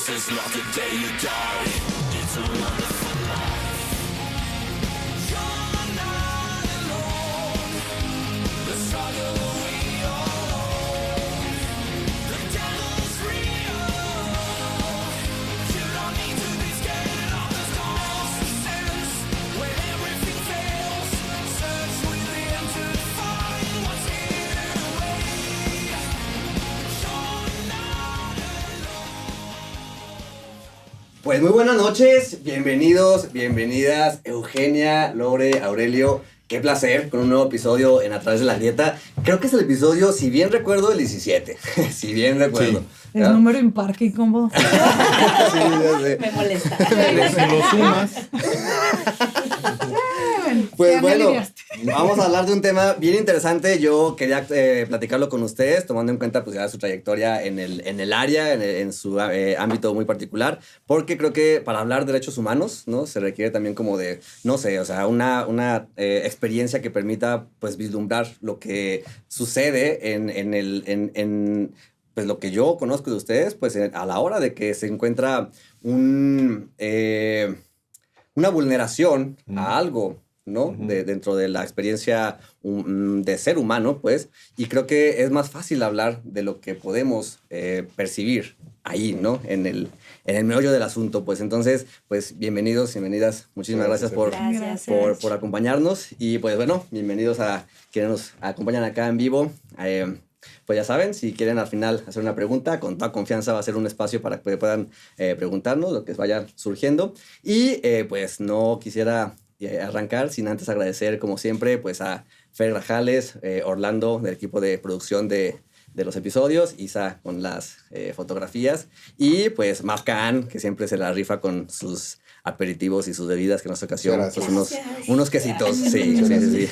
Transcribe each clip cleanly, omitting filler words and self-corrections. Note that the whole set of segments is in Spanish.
This is not the day you die. It's a wonderful life. You're not alone. The struggle we all own. The devil's real. You don't need to be scared of the storms. Sense when everything fails. Search within to find what's hidden away. You're not alone. Pues muy buenas noches, bienvenidos, bienvenidas, Eugenia, Lore, Aurelio. Qué placer con un nuevo episodio en A Través de la Grieta. Creo que es el episodio, si bien recuerdo, el 17. Si bien recuerdo. Sí. Es número impar, qué incómodo. Sí, ya sé. Me molesta. Si lo sumas. Pues Ya me bueno, aliviaste. vamos a hablar de un tema bien interesante. Yo quería platicarlo con ustedes, tomando en cuenta pues ya su trayectoria en el área, en su ámbito muy particular, porque creo que para hablar de derechos humanos, ¿no? Se requiere también como de, no sé, o sea, una experiencia que permita pues vislumbrar lo que sucede en pues lo que yo conozco de ustedes, pues a la hora de que se encuentra una vulneración a algo, ¿no? Dentro de la experiencia de ser humano, pues, y creo que es más fácil hablar de lo que podemos percibir ahí, ¿no? En el meollo del asunto, pues. Entonces, pues, bienvenidos, bienvenidas. Muchísimas gracias por acompañarnos. Y, pues, bueno, bienvenidos a quienes nos acompañan acá en vivo. Pues ya saben, si quieren al final hacer una pregunta, con toda confianza va a ser un espacio para que puedan preguntarnos lo que vaya surgiendo. Y pues no quisiera arrancar sin antes agradecer, como siempre, pues a Fer Grajales, Orlando, del equipo de producción de los episodios, Isa con las fotografías, y pues Mafcan, que siempre se la rifa con sus aperitivos y sus bebidas, que en esta ocasión pues unos quesitos. Sí.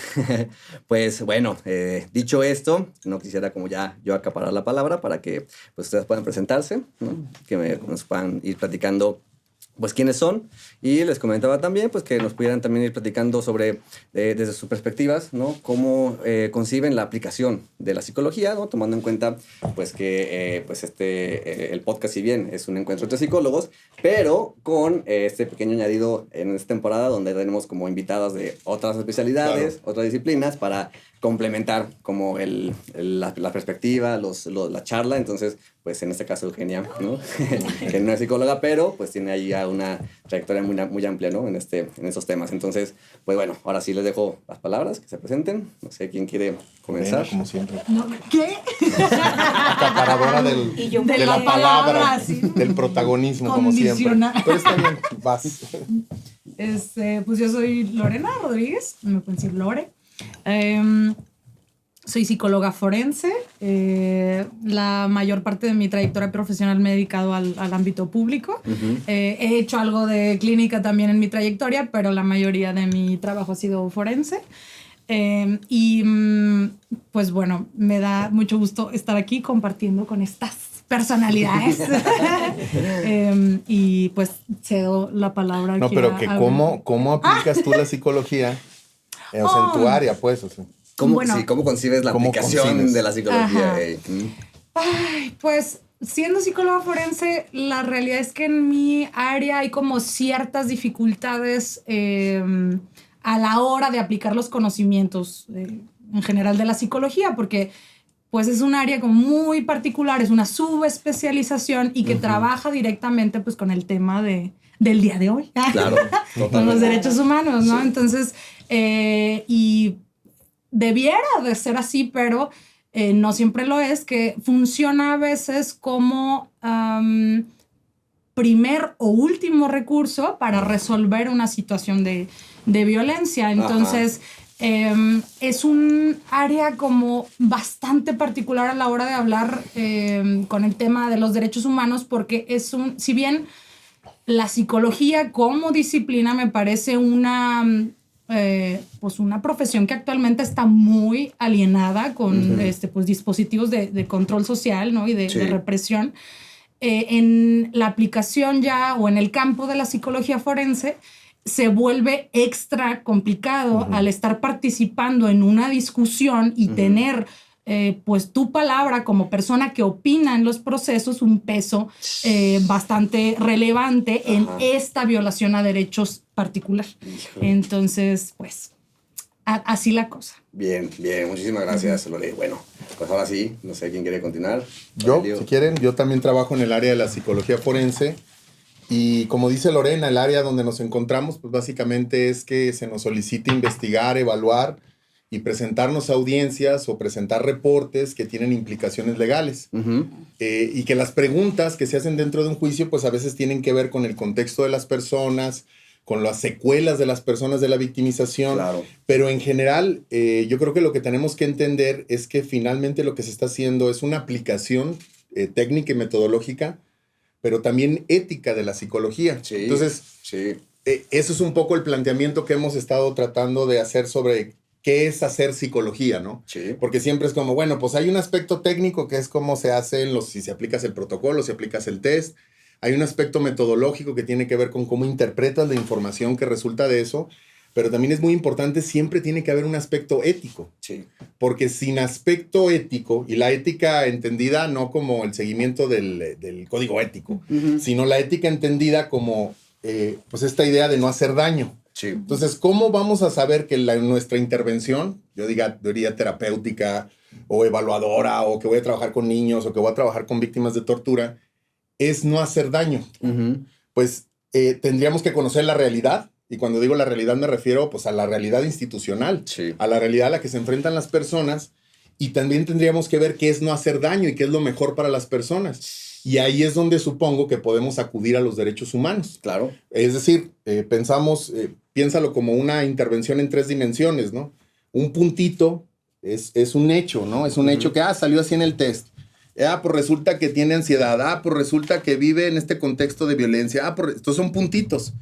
Pues bueno, dicho esto, no quisiera como ya yo acaparar la palabra para que pues ustedes puedan presentarse, ¿no? Que nos puedan ir platicando pues quiénes son, y les comentaba también pues que nos pudieran también ir platicando sobre desde sus perspectivas, ¿no? Cómo conciben la aplicación de la psicología, ¿no? Tomando en cuenta pues que pues el podcast, si bien es un encuentro entre psicólogos, pero con este pequeño añadido en esta temporada donde tenemos como invitadas de otras especialidades, claro, otras disciplinas, para complementar como la perspectiva, la charla. Entonces, pues en este caso Eugenia, ¿no? Que no es psicóloga, pero pues tiene ahí ya una trayectoria muy amplia, ¿no? En esos temas. Entonces, pues bueno, ahora sí les dejo las palabras, que se presenten. No sé quién quiere comenzar. Bueno, como siempre. No, ¿qué? Acaparadora de la palabra, sí, del protagonismo, como siempre. Pero está bien, vas. Pues yo soy Lorena Rodríguez, me pueden decir Lore. Soy psicóloga forense. La mayor parte de mi trayectoria profesional me he dedicado al ámbito público. He hecho algo de clínica también en mi trayectoria, pero la mayoría de mi trabajo ha sido forense. Pues bueno, me da mucho gusto estar aquí compartiendo con estas personalidades. Y pues cedo la palabra. No, pero que ¿cómo aplicas tú la psicología? O sea, en tu área, pues, o sea. ¿Cómo concibes la aplicación de la psicología? Ay, pues, siendo psicóloga forense, la realidad es que en mi área hay como ciertas dificultades a la hora de aplicar los conocimientos en general de la psicología, porque pues es un área como muy particular, es una subespecialización y que trabaja directamente pues con el tema del día de hoy. Claro, con los derechos humanos, ¿no? Sí. Entonces, y debiera de ser así, pero no siempre lo es, que funciona a veces como primer o último recurso para resolver una situación de violencia. Entonces, es un área como bastante particular a la hora de hablar con el tema de los derechos humanos, porque si bien la psicología como disciplina me parece una profesión que actualmente está muy alienada con pues, dispositivos de control social, ¿no? Y de represión. En la aplicación ya o en el campo de la psicología forense se vuelve extra complicado al estar participando en una discusión y tener pues tu palabra como persona que opina en los procesos un peso bastante relevante en esta violación a derechos particular. Entonces, pues, así la cosa. Bien, muchísimas gracias, Lore. Bueno, pues ahora sí, no sé quién quiere continuar. Yo, si quieren, yo también trabajo en el área de la psicología forense y como dice Lorena, el área donde nos encontramos, pues básicamente es que se nos solicita investigar, evaluar y presentarnos a audiencias o presentar reportes que tienen implicaciones legales. Y que las preguntas que se hacen dentro de un juicio, pues a veces tienen que ver con el contexto de las personas, con las secuelas de las personas de la victimización. Claro. Pero en general, yo creo que lo que tenemos que entender es que finalmente lo que se está haciendo es una aplicación técnica y metodológica, pero también ética de la psicología. Sí, entonces, eso es un poco el planteamiento que hemos estado tratando de hacer sobre qué es hacer psicología, ¿no? Sí. Porque siempre es como, bueno, pues hay un aspecto técnico que es cómo se hacen si se aplicas el protocolo, si aplicas el test. Hay un aspecto metodológico que tiene que ver con cómo interpretas la información que resulta de eso. Pero también es muy importante, siempre tiene que haber un aspecto ético. Sí. Porque sin aspecto ético, y la ética entendida no como el seguimiento del código ético, sino la ética entendida como pues esta idea de no hacer daño. Sí. Entonces, ¿cómo vamos a saber que nuestra intervención, yo diría terapéutica o evaluadora, o que voy a trabajar con niños, o que voy a trabajar con víctimas de tortura, es no hacer daño? Pues tendríamos que conocer la realidad. Y cuando digo la realidad me refiero pues a la realidad institucional, a la realidad a la que se enfrentan las personas, y también tendríamos que ver qué es no hacer daño y qué es lo mejor para las personas. Y ahí es donde supongo que podemos acudir a los derechos humanos. Claro. Es decir, piénsalo como una intervención en 3 dimensiones, ¿no? Un puntito es un hecho, ¿no? Es un hecho que salió así en el test. Pues resulta que tiene ansiedad. Pues resulta que vive en este contexto de violencia. Estos son puntitos.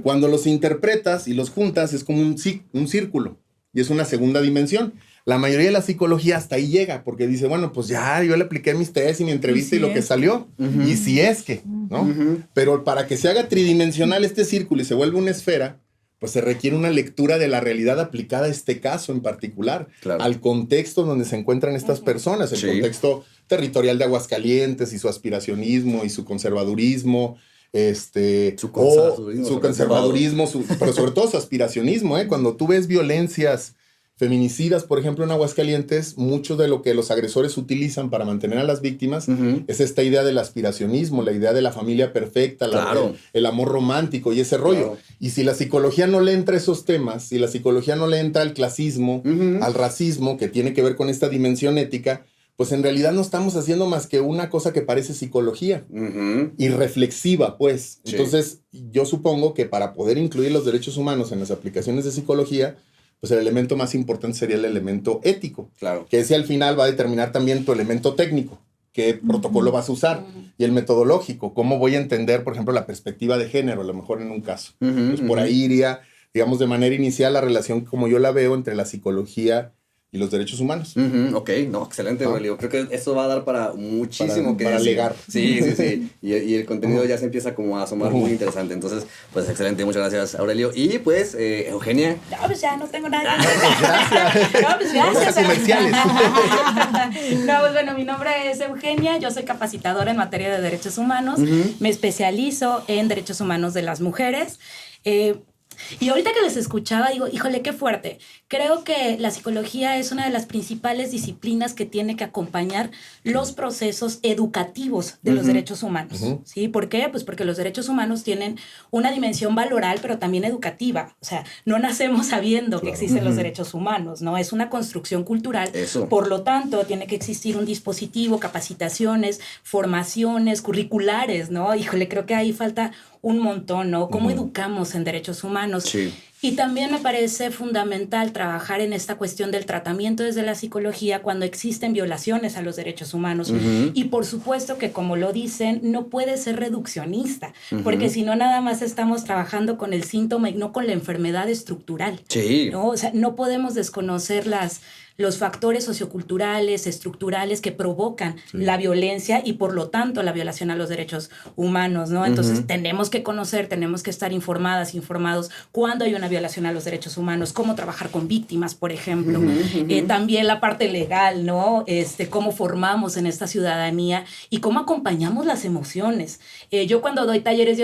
Cuando los interpretas y los juntas es como un círculo. Y es una segunda dimensión. La mayoría de la psicología hasta ahí llega. Porque dice, bueno, pues ya yo le apliqué mis test y mi entrevista y lo que salió. Y si es que, ¿no? Pero para que se haga tridimensional este círculo y se vuelva una esfera, pues se requiere una lectura de la realidad aplicada a este caso en particular, al contexto donde se encuentran estas personas, el contexto territorial de Aguascalientes y su aspiracionismo y su conservadurismo, su conservadurismo, pero sobre todo su aspiracionismo. Cuando tú ves violencias feminicidas, por ejemplo, en Aguascalientes, mucho de lo que los agresores utilizan para mantener a las víctimas es esta idea del aspiracionismo, la idea de la familia perfecta, el amor romántico y ese rollo. Y si la psicología no le entra a esos temas, si la psicología no le entra al clasismo, al racismo, que tiene que ver con esta dimensión ética, pues en realidad no estamos haciendo más que una cosa que parece psicología y reflexiva, pues. Entonces, yo supongo que para poder incluir los derechos humanos en las aplicaciones de psicología, pues el elemento más importante sería el elemento ético, que ese al final va a determinar también tu elemento técnico, qué protocolo vas a usar, y el metodológico, cómo voy a entender, por ejemplo, la perspectiva de género, a lo mejor en un caso. Pues por ahí iría, digamos, de manera inicial la relación como yo la veo entre la psicología y los derechos humanos. Ok, no, excelente, Aurelio. Creo que esto va a dar para muchísimo para legar. Sí. Y el contenido ya se empieza como a asomar muy interesante. Entonces, pues excelente, muchas gracias, Aurelio. Y pues, Eugenia. No, pues ya no tengo nada. Gracias. No, pues gracias. Vamos a comerciales. No, pues bueno, mi nombre es Eugenia, yo soy capacitadora en materia de derechos humanos, me especializo en derechos humanos de las mujeres. Y ahorita que les escuchaba, digo, híjole, qué fuerte. Creo que la psicología es una de las principales disciplinas que tiene que acompañar los procesos educativos de los derechos humanos. ¿Sí? ¿Por qué? Pues porque los derechos humanos tienen una dimensión valoral, pero también educativa. O sea, no nacemos sabiendo que existen los derechos humanos, ¿no? Es una construcción cultural. Por lo tanto, tiene que existir un dispositivo, capacitaciones, formaciones curriculares, ¿no? Híjole, creo que ahí falta un montón, ¿no? ¿Cómo educamos en derechos humanos? Sí. Y también me parece fundamental trabajar en esta cuestión del tratamiento desde la psicología cuando existen violaciones a los derechos humanos. Y por supuesto que, como lo dicen, no puede ser reduccionista, porque si no nada más estamos trabajando con el síntoma y no con la enfermedad estructural. Sí. ¿No? O sea, no podemos desconocer las los factores socioculturales, estructurales que provocan la violencia y por lo tanto la violación a los derechos humanos, ¿no? Entonces tenemos que conocer, tenemos que estar informados cuando hay una violación a los derechos humanos, cómo trabajar con víctimas, por ejemplo. También la parte legal, ¿no? Cómo formamos en esta ciudadanía y cómo acompañamos las emociones. Yo cuando doy talleres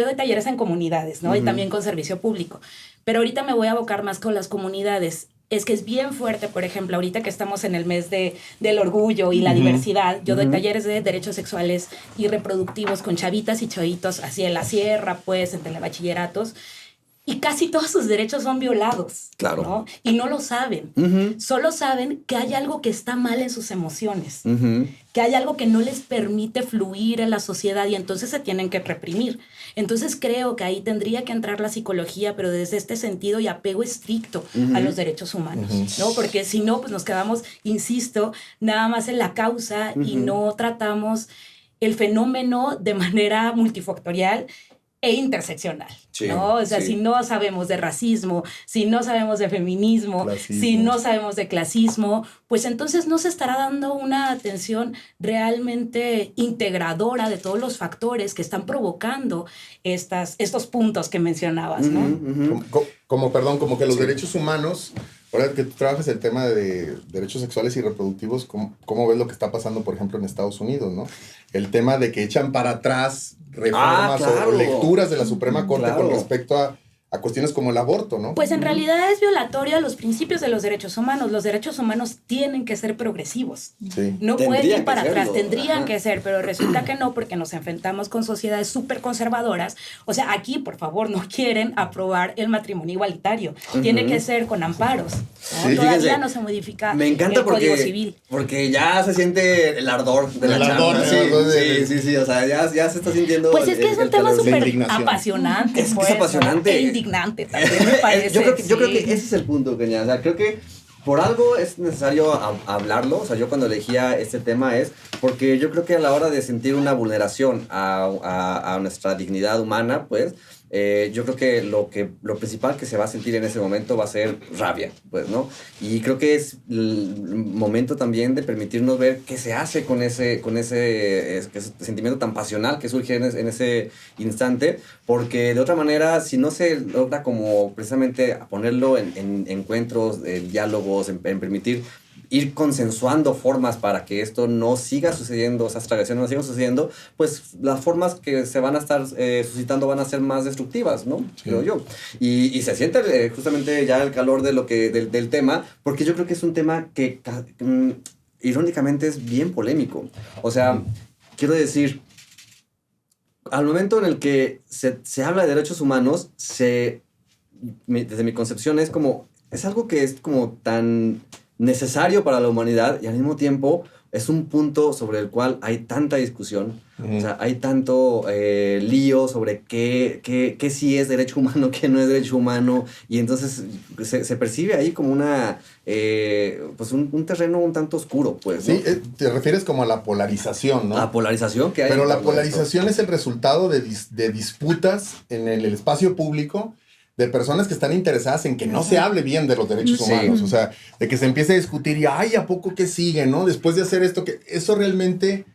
en comunidades, ¿no? Y también con servicio público. Pero ahorita me voy a abocar más con las comunidades. Es que es bien fuerte, por ejemplo, ahorita que estamos en el mes del orgullo y la diversidad, yo doy talleres de derechos sexuales y reproductivos con chavitas y chavitos, así en la sierra, pues, en telebachilleratos, y casi todos sus derechos son violados. Claro. ¿No? Y no lo saben. Solo saben que hay algo que está mal en sus emociones, que hay algo que no les permite fluir en la sociedad y entonces se tienen que reprimir. Entonces creo que ahí tendría que entrar la psicología, pero desde este sentido y apego estricto a los derechos humanos, ¿no? Porque si no, pues nos quedamos, insisto, nada más en la causa y no tratamos el fenómeno de manera multifactorial e interseccional, Sí, ¿no? O sea, sí. si no sabemos de racismo, si no sabemos de feminismo, Clasismo. si no sabemos de clasismo, pues entonces no se estará dando una atención realmente integradora de todos los factores que están provocando estos puntos que mencionabas, ¿no? Como que los derechos humanos, ahora que tú trabajas el tema de derechos sexuales y reproductivos, ¿cómo ves lo que está pasando, por ejemplo, en Estados Unidos, ¿no? El tema de que echan para atrás reformas claro. o lecturas de la Suprema Corte Claro. con respecto a cuestiones como el aborto, ¿no? Pues en realidad es violatorio a los principios de los derechos humanos. Los derechos humanos tienen que ser progresivos. Sí. No Tendrían pueden ir que para atrás, serlo. tendrían Ajá. que ser, pero resulta que no, porque nos enfrentamos con sociedades súper conservadoras. O sea, aquí, por favor, no quieren aprobar el matrimonio igualitario. Tiene que ser con amparos, ¿no? Sí, Todavía fíjense, no se modifica Me encanta el Código porque, Civil. porque ya se siente el ardor de la El ardor, chamba. el ardor de- Sí, o sea, ya se está sintiendo. Pues es que es un tema calor. súper indignación. apasionante. Es que es pues, ¿no? apasionante. E indignante también, me parece. Yo creo que sí. ese es el punto, Kenia. O sea, creo que por algo es necesario hablarlo. O sea, yo cuando elegía este tema es porque yo creo que a la hora de sentir una vulneración a nuestra dignidad humana, pues, yo creo que lo principal que se va a sentir en ese momento va a ser rabia, pues, ¿no? Y creo que es el momento también de permitirnos ver qué se hace con ese sentimiento tan pasional que surge en ese instante, porque de otra manera, si no se logra como precisamente ponerlo en encuentros, en diálogos, en permitir ir consensuando formas para que esto no siga sucediendo, esas tragedias no sigan sucediendo, pues las formas que se van a estar suscitando van a ser más destructivas, ¿no? Creo yo. Y se siente justamente ya el calor de del tema, porque yo creo que es un tema que irónicamente es bien polémico. O sea, quiero decir, al momento en el que se habla de derechos humanos, desde mi concepción es algo que es como tan necesario para la humanidad y al mismo tiempo es un punto sobre el cual hay tanta discusión, o sea, hay tanto lío sobre qué sí es derecho humano, qué no es derecho humano, y entonces se percibe ahí como pues un terreno un tanto oscuro, pues, ¿no? Sí, te refieres como a la polarización, ¿no? La polarización que hay. Pero en la torno a esto. polarización es el resultado de disputas en el espacio público de personas que están interesadas en que no se hable bien de los derechos Sí. humanos. O sea, de que se empiece a discutir y, ay, ¿a poco qué sigue, no? Después de hacer esto, que eso realmente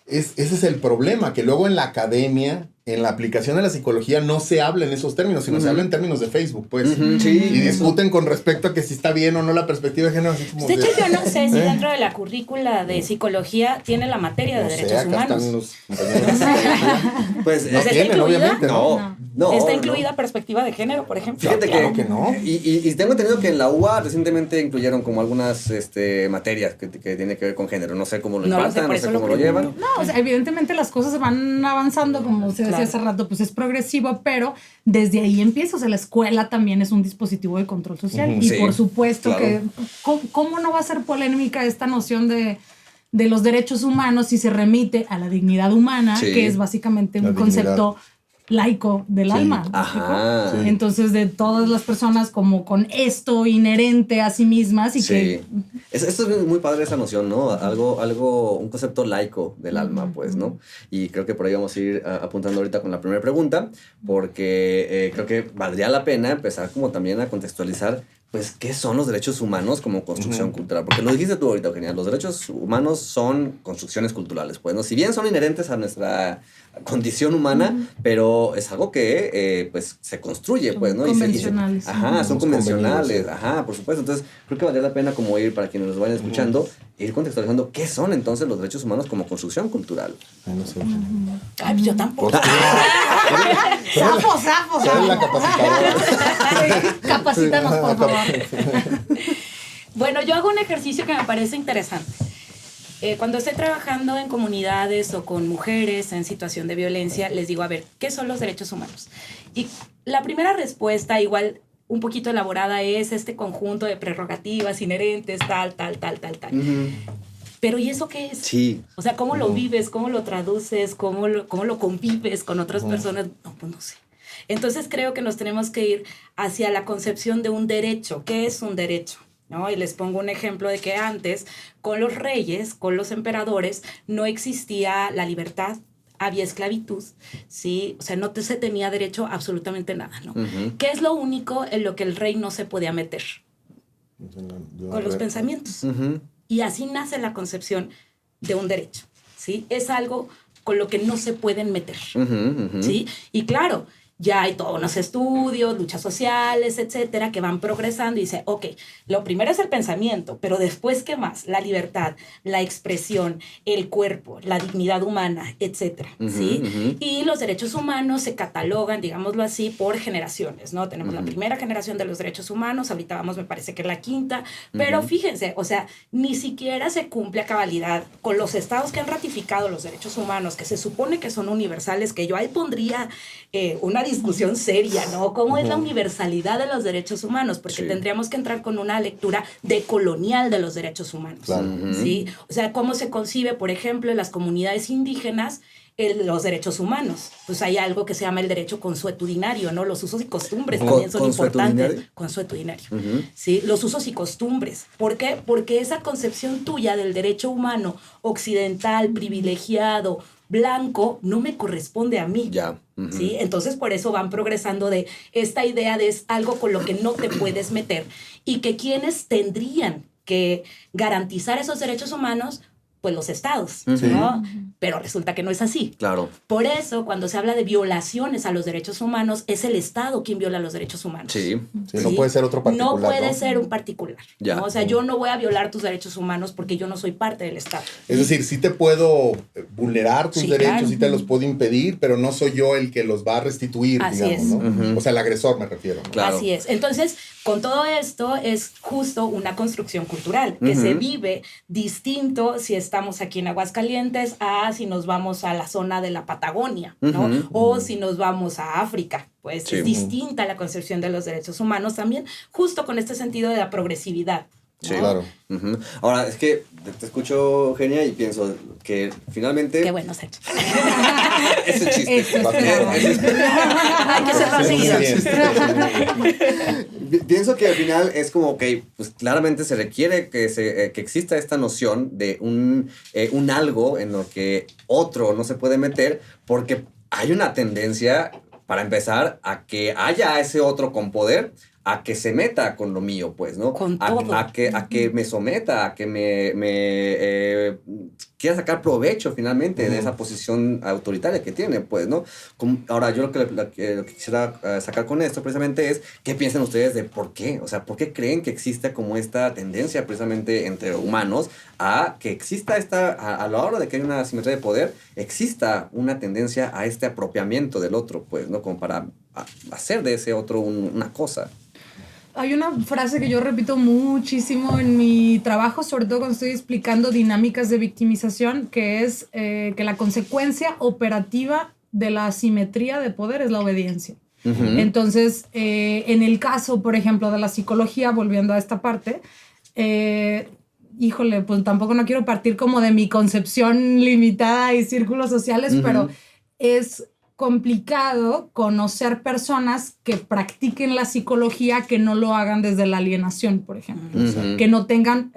ese es el problema, que luego en la academia, en la aplicación de la psicología, no se habla en esos términos, sino se habla en términos de Facebook, pues. Ujú, sí, Y eso. discuten con respecto a que si está bien o no la perspectiva de género, así como De hecho, yo no sé si ¿Eh? dentro de la currícula de psicología tiene la materia de no sé, derechos acá humanos. están los compañeros. Pues, No No ¿está tienen, incluida? obviamente, ¿no? no. ¿Está no. incluida perspectiva de género, por ejemplo? Fíjate Claro que no. Y tengo entendido que en la UA recientemente incluyeron como algunas materias que tienen que ver con género. No sé cómo lo No lo sé, impartan, por no sé eso lo cómo lo llevan. pregunto. No, o sea, evidentemente las cosas van avanzando, como se decía Claro. hace rato, pues es progresivo, pero desde ahí empieza. O sea, la escuela también es un dispositivo de control social. Ujú. Y Sí, por supuesto claro. que, ¿cómo no va a ser polémica esta noción de los derechos humanos si se remite a la dignidad humana, Sí. que es básicamente La un dignidad. concepto laico del Sí. alma? ¿me Ajá. explico? Sí. Entonces, de todas las personas como con esto inherente a sí mismas y Sí. que Esto es muy padre esa noción, ¿no? Un concepto laico del alma, pues, ¿no? Y creo que por ahí vamos a ir apuntando ahorita con la primera pregunta, porque creo que valdría la pena empezar como también a contextualizar pues, ¿qué son los derechos humanos como construcción cultural? Porque lo dijiste tú ahorita, Eugenia, los derechos humanos son construcciones culturales, pues, ¿no? Si bien son inherentes a nuestra condición humana, pero es algo que, pues, se construye, pues, ¿no? Convencionales. Ajá, son Los convencionales, convenidos, ajá, por supuesto. Entonces, creo que valdría la pena como ir, para quienes nos vayan escuchando, ir contextualizando qué son entonces los derechos humanos como construcción cultural. Ay, no sé. Ay, yo tampoco. ¡Zafo! Soy la capacitadora. Capacítanos, por favor. Bueno, yo hago un ejercicio que me parece interesante. Cuando estoy trabajando en comunidades o con mujeres en situación de violencia, les digo, a ver, ¿qué son los derechos humanos? Y la primera respuesta, igual un poquito elaborada, es este conjunto de prerrogativas inherentes, tal. Pero ¿y eso qué es? Sí. O sea, ¿cómo lo vives? ¿Cómo lo traduces? ¿Cómo lo convives con otras personas? No, pues no sé. Entonces creo que nos tenemos que ir hacia la concepción de un derecho. ¿Qué es un derecho? ¿No? Y les pongo un ejemplo de que antes, con los reyes, con los emperadores, no existía la libertad, había esclavitud, ¿sí? O sea, no se tenía derecho a absolutamente nada, ¿no? ¿Qué es lo único en lo que el rey no se podía meter? Con los pensamientos. Y así nace la concepción de un derecho, ¿sí? Es algo con lo que no se pueden meter, ¿sí? Y claro, ya hay todos unos estudios, luchas sociales, etcétera, que van progresando y dice, ok, lo primero es el pensamiento, pero después, ¿qué más? La libertad, la expresión, el cuerpo, la dignidad humana, etcétera, ¿sí? Y los derechos humanos se catalogan, digámoslo así, por generaciones, ¿no? Tenemos la primera generación de los derechos humanos, ahorita vamos, me parece que la quinta, pero fíjense, o sea, ni siquiera se cumple a cabalidad con los estados que han ratificado los derechos humanos, que se supone que son universales, que yo ahí pondría una discusión seria, ¿no? ¿Cómo es la universalidad de los derechos humanos? Porque tendríamos que entrar con una lectura decolonial de los derechos humanos, ¿sí? O sea, ¿cómo se concibe, por ejemplo, en las comunidades indígenas los derechos humanos? Pues hay algo que se llama el derecho consuetudinario, ¿no? Los usos y costumbres también son importantes. Consuetudinario. ¿Sí? Los usos y costumbres. ¿Por qué? Porque esa concepción tuya del derecho humano occidental, privilegiado, blanco, no me corresponde a mí. Ya. ¿Sí? Entonces, por eso van progresando de esta idea de es algo con lo que no te puedes meter y que quienes tendrían que garantizar esos derechos humanos, pues los estados, ¿no? Pero resulta que no es así. Claro. Por eso, cuando se habla de violaciones a los derechos humanos, es el Estado quien viola los derechos humanos. Sí. No puede ser otro particular. No puede ser un particular. Ya. ¿No? O sea, yo no voy a violar tus derechos humanos porque yo no soy parte del Estado. Es decir, sí te puedo vulnerar tus derechos, claro. sí te los puedo impedir, pero no soy yo el que los va a restituir, Así digamos, es. ¿no? O sea, el agresor me refiero, ¿no? Claro. Así es. Entonces, con todo esto es justo una construcción cultural que se vive distinto si estamos aquí en Aguascalientes a si nos vamos a la zona de la Patagonia, ¿no? O si nos vamos a África. Pues es distinta la concepción de los derechos humanos también, justo con este sentido de la progresividad. Sí, claro. Ahora, es que te escucho, Eugenia, y pienso que finalmente... Qué bueno, Sergio. Ese chiste. Eso Va bien. Hay que hacerlo seguido. Pienso que al final es como que pues claramente se requiere que exista esta noción de un algo en lo que otro no se puede meter, porque hay una tendencia, para empezar, a que haya ese otro con poder, a que se meta con lo mío, pues, ¿no? Con todo. A que me someta, a que me quiera sacar provecho finalmente de esa posición autoritaria que tiene, pues, ¿no? Ahora, yo lo que quisiera sacar con esto precisamente es, ¿qué piensan ustedes de por qué? O sea, ¿por qué creen que existe como esta tendencia precisamente entre humanos a que exista a la hora de que hay una asimetría de poder, exista una tendencia a este apropiamiento del otro, pues, ¿no? Como para hacer de ese otro una cosa. Hay una frase que yo repito muchísimo en mi trabajo, sobre todo cuando estoy explicando dinámicas de victimización, que es que la consecuencia operativa de la asimetría de poder es la obediencia. Entonces, en el caso, por ejemplo, de la psicología, volviendo a esta parte, híjole, pues tampoco no quiero partir como de mi concepción limitada y círculos sociales, pero es complicado conocer personas que practiquen la psicología que no lo hagan desde la alienación, por ejemplo. O sea, que no tengan,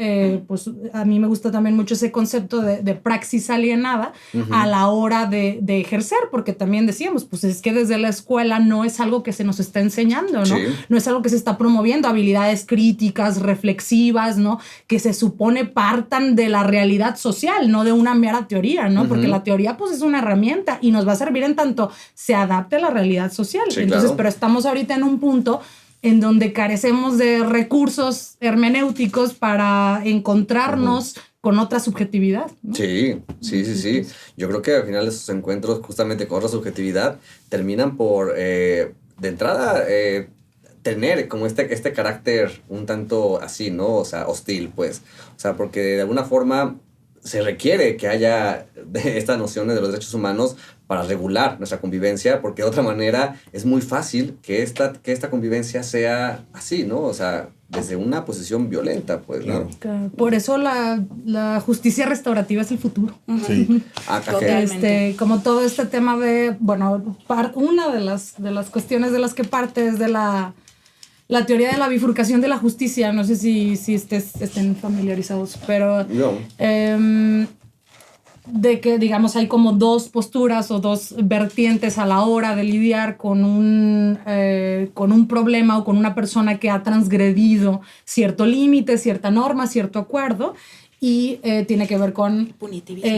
pues a mí me gusta también mucho ese concepto de praxis alienada a la hora de ejercer, porque también decíamos, pues es que desde la escuela no es algo que se nos está enseñando, ¿no? Sí. No es algo que se está promoviendo, habilidades críticas, reflexivas, ¿no? Que se supone partan de la realidad social, no de una mera teoría, ¿no? Porque la teoría, pues es una herramienta y nos va a servir en tanto se adapte a la realidad social. Sí, Entonces, claro. pero estamos ahorita en un punto en donde carecemos de recursos hermenéuticos para encontrarnos con otra subjetividad, ¿no? Sí. Yo creo que al final esos encuentros justamente con otra subjetividad terminan por, de entrada, tener como este carácter un tanto así, ¿no? O sea, hostil, pues. O sea, porque de alguna forma se requiere que haya estas nociones de los derechos humanos para regular nuestra convivencia, porque de otra manera es muy fácil que esta convivencia sea así, ¿no? O sea, desde una posición violenta, pues, ¿no? Claro. Por eso la justicia restaurativa es el futuro. Sí. Totalmente. Como todo este tema de, bueno, una de las cuestiones de las que parte es de la teoría de la bifurcación de la justicia. No sé si estén familiarizados, pero No. de que, digamos, hay como dos posturas o dos vertientes a la hora de lidiar con un problema o con una persona que ha transgredido cierto límite, cierta norma, cierto acuerdo, y tiene que ver con Punitivismo.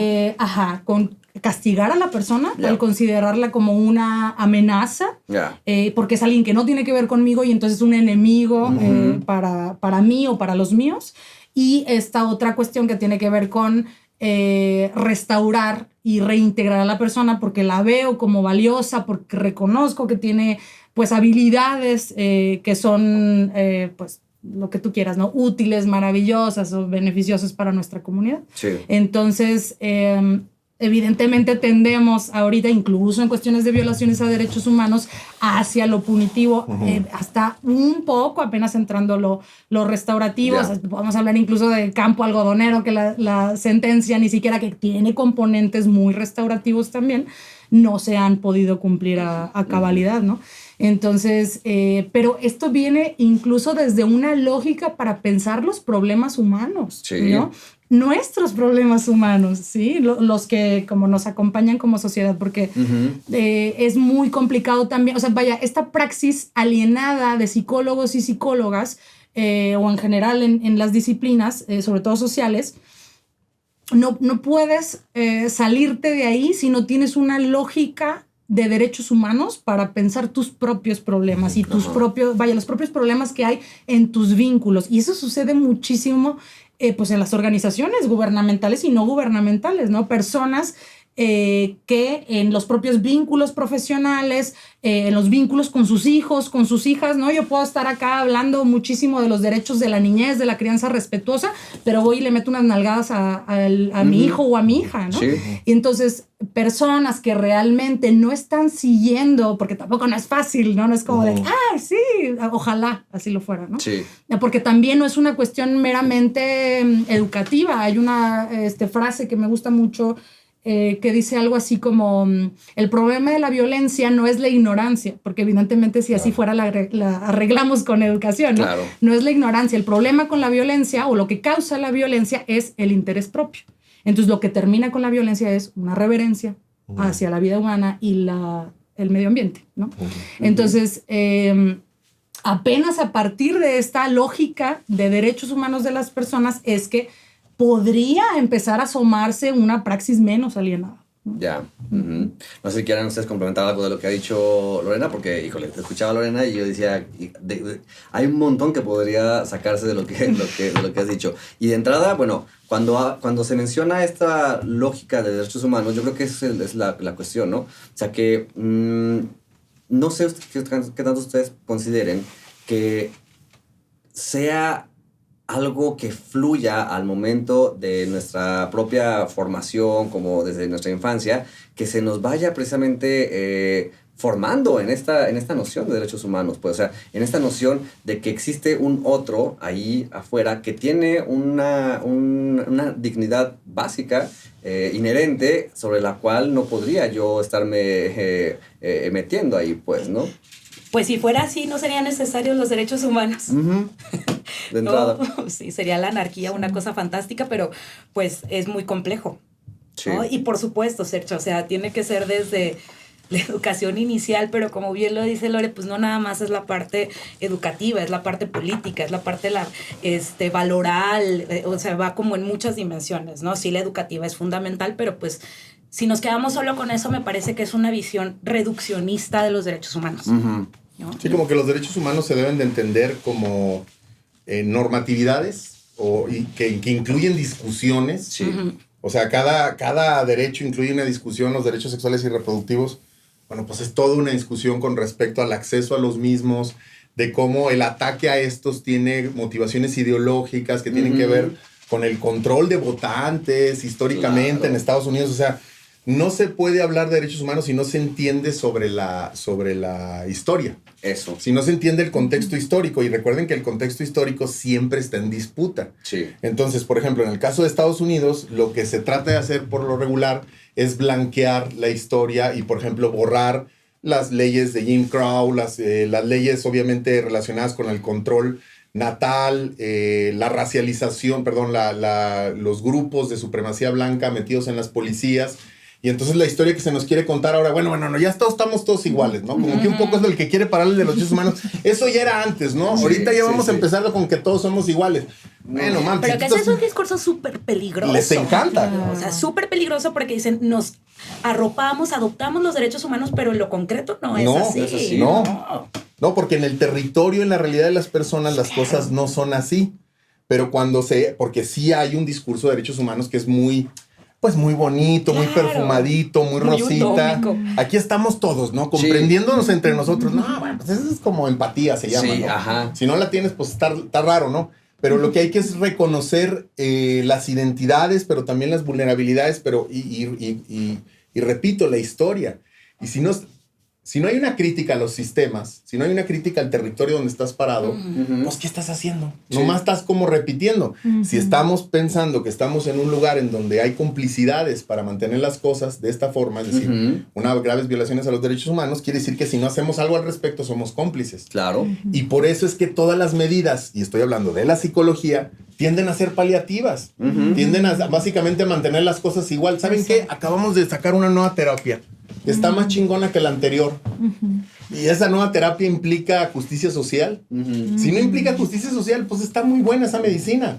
con castigar a la persona Ya. al considerarla como una amenaza, Ya. porque es alguien que no tiene que ver conmigo y entonces es un enemigo para mí o para los míos. Y esta otra cuestión que tiene que ver con restaurar y reintegrar a la persona porque la veo como valiosa, porque reconozco que tiene pues habilidades que son pues lo que tú quieras, ¿no? Útiles, maravillosas o beneficiosas para nuestra comunidad. Sí. Entonces, evidentemente tendemos ahorita, incluso en cuestiones de violaciones a derechos humanos, hacia lo punitivo, hasta un poco, apenas entrando lo restaurativo. Ya. O sea, podemos hablar incluso del campo algodonero, que la sentencia ni siquiera, que tiene componentes muy restaurativos también, no se han podido cumplir a cabalidad, ¿no? Entonces, pero esto viene incluso desde una lógica para pensar los problemas humanos, Sí. ¿no? Nuestros problemas humanos, ¿sí? Los que como nos acompañan como sociedad, porque es muy complicado también, o sea, vaya, esta praxis alienada de psicólogos y psicólogas, o en general en las disciplinas, sobre todo sociales, no puedes salirte de ahí si no tienes una lógica de derechos humanos para pensar tus propios problemas y tus los propios problemas que hay en tus vínculos. Y eso sucede muchísimo pues en las organizaciones gubernamentales y no gubernamentales, ¿no? Personas que en los propios vínculos profesionales, en los vínculos con sus hijos, con sus hijas, ¿no? Yo puedo estar acá hablando muchísimo de los derechos de la niñez, de la crianza respetuosa, pero voy y le meto unas nalgadas a mi hijo o a mi hija, ¿no? Sí. Y entonces, personas que realmente no están siguiendo, porque tampoco no es fácil, ¿no? No es como de, sí, ojalá así lo fuera, ¿no? Sí. Porque también no es una cuestión meramente educativa. Hay una frase que me gusta mucho, que dice algo así como, el problema de la violencia no es la ignorancia, porque evidentemente si así fuera la arreglamos con educación, ¿no? Claro. No es la ignorancia, el problema con la violencia o lo que causa la violencia es el interés propio. Entonces lo que termina con la violencia es una reverencia hacia la vida humana y el medio ambiente, ¿no? Entonces, apenas a partir de esta lógica de derechos humanos de las personas es que podría empezar a asomarse una praxis menos alienada. Ya. No sé si quieran ustedes complementar algo de lo que ha dicho Lorena, porque, híjole, te escuchaba Lorena y yo decía, hay un montón que podría sacarse de lo que has dicho. Y de entrada, bueno, cuando se menciona esta lógica de derechos humanos, yo creo que esa es la cuestión, ¿no? O sea que, no sé qué tanto ustedes consideren que sea algo que fluya al momento de nuestra propia formación, como desde nuestra infancia, que se nos vaya precisamente formando en esta noción de derechos humanos, pues, o sea, en esta noción de que existe un otro ahí afuera que tiene una dignidad básica, inherente, sobre la cual no podría yo estarme metiendo ahí, pues, ¿no? Pues si fuera así, no serían necesarios los derechos humanos. De entrada. No, sí, sería la anarquía una cosa fantástica, pero pues es muy complejo. Sí. ¿No? Y por supuesto, Sergio, o sea, tiene que ser desde la educación inicial, pero como bien lo dice Lore, pues no nada más es la parte educativa, es la parte política, es la parte valoral, o sea, va como en muchas dimensiones, ¿no? Sí, la educativa es fundamental, pero pues si nos quedamos solo con eso, me parece que es una visión reduccionista de los derechos humanos. Uh-huh. ¿No? Sí, como que los derechos humanos se deben de entender como normatividades y que incluyen discusiones. Sí. Uh-huh. O sea, cada derecho incluye una discusión. Los derechos sexuales y reproductivos, bueno, pues es toda una discusión con respecto al acceso a los mismos, de cómo el ataque a estos tiene motivaciones ideológicas que tienen que ver con el control de votantes históricamente, claro, en Estados Unidos. O sea, no se puede hablar de derechos humanos si no se entiende sobre la historia. Eso. Si no se entiende el contexto histórico. Y recuerden que el contexto histórico siempre está en disputa. Sí. Entonces, por ejemplo, en el caso de Estados Unidos, lo que se trata de hacer por lo regular es blanquear la historia y, por ejemplo, borrar las leyes de Jim Crow, las leyes obviamente relacionadas con el control natal, la racialización, los grupos de supremacía blanca metidos en las policías. Y entonces la historia que se nos quiere contar ahora, bueno, ya estamos todos iguales, ¿no? Como que un poco es el que quiere pararle de los derechos humanos. Eso ya era antes, ¿no? Sí, ahorita ya vamos sí. empezando con que todos somos iguales. Bueno, man, pero que ese es un discurso súper peligroso. Les encanta. O sea, súper peligroso porque dicen, nos arropamos, adoptamos los derechos humanos, pero en lo concreto no es así. No es así. No, porque en el territorio, en la realidad de las personas, las cosas no son así. Pero porque sí hay un discurso de derechos humanos que es muy bonito, muy perfumadito, muy rosita. Utópico. Aquí estamos todos, ¿no? Comprendiéndonos entre nosotros. No, bueno, pues eso es como empatía, se llama, Sí, ¿no? ajá. Si no la tienes, pues está raro, ¿no? Pero lo que hay que es reconocer las identidades, pero también las vulnerabilidades, y repito, la historia. Y si no hay una crítica a los sistemas, si no hay una crítica al territorio donde estás parado, pues ¿qué estás haciendo? Sí. Nomás estás como repitiendo. Si estamos pensando que estamos en un lugar en donde hay complicidades para mantener las cosas de esta forma, es decir, unas graves violaciones a los derechos humanos, quiere decir que si no hacemos algo al respecto, somos cómplices. Claro. Y por eso es que todas las medidas, y estoy hablando de la psicología, tienden a ser paliativas. Tienden a básicamente a mantener las cosas igual. ¿Saben qué? Acabamos de sacar una nueva terapia. Está más chingona que la anterior. Y esa nueva terapia implica justicia social. Si no implica justicia social, pues está muy buena esa medicina.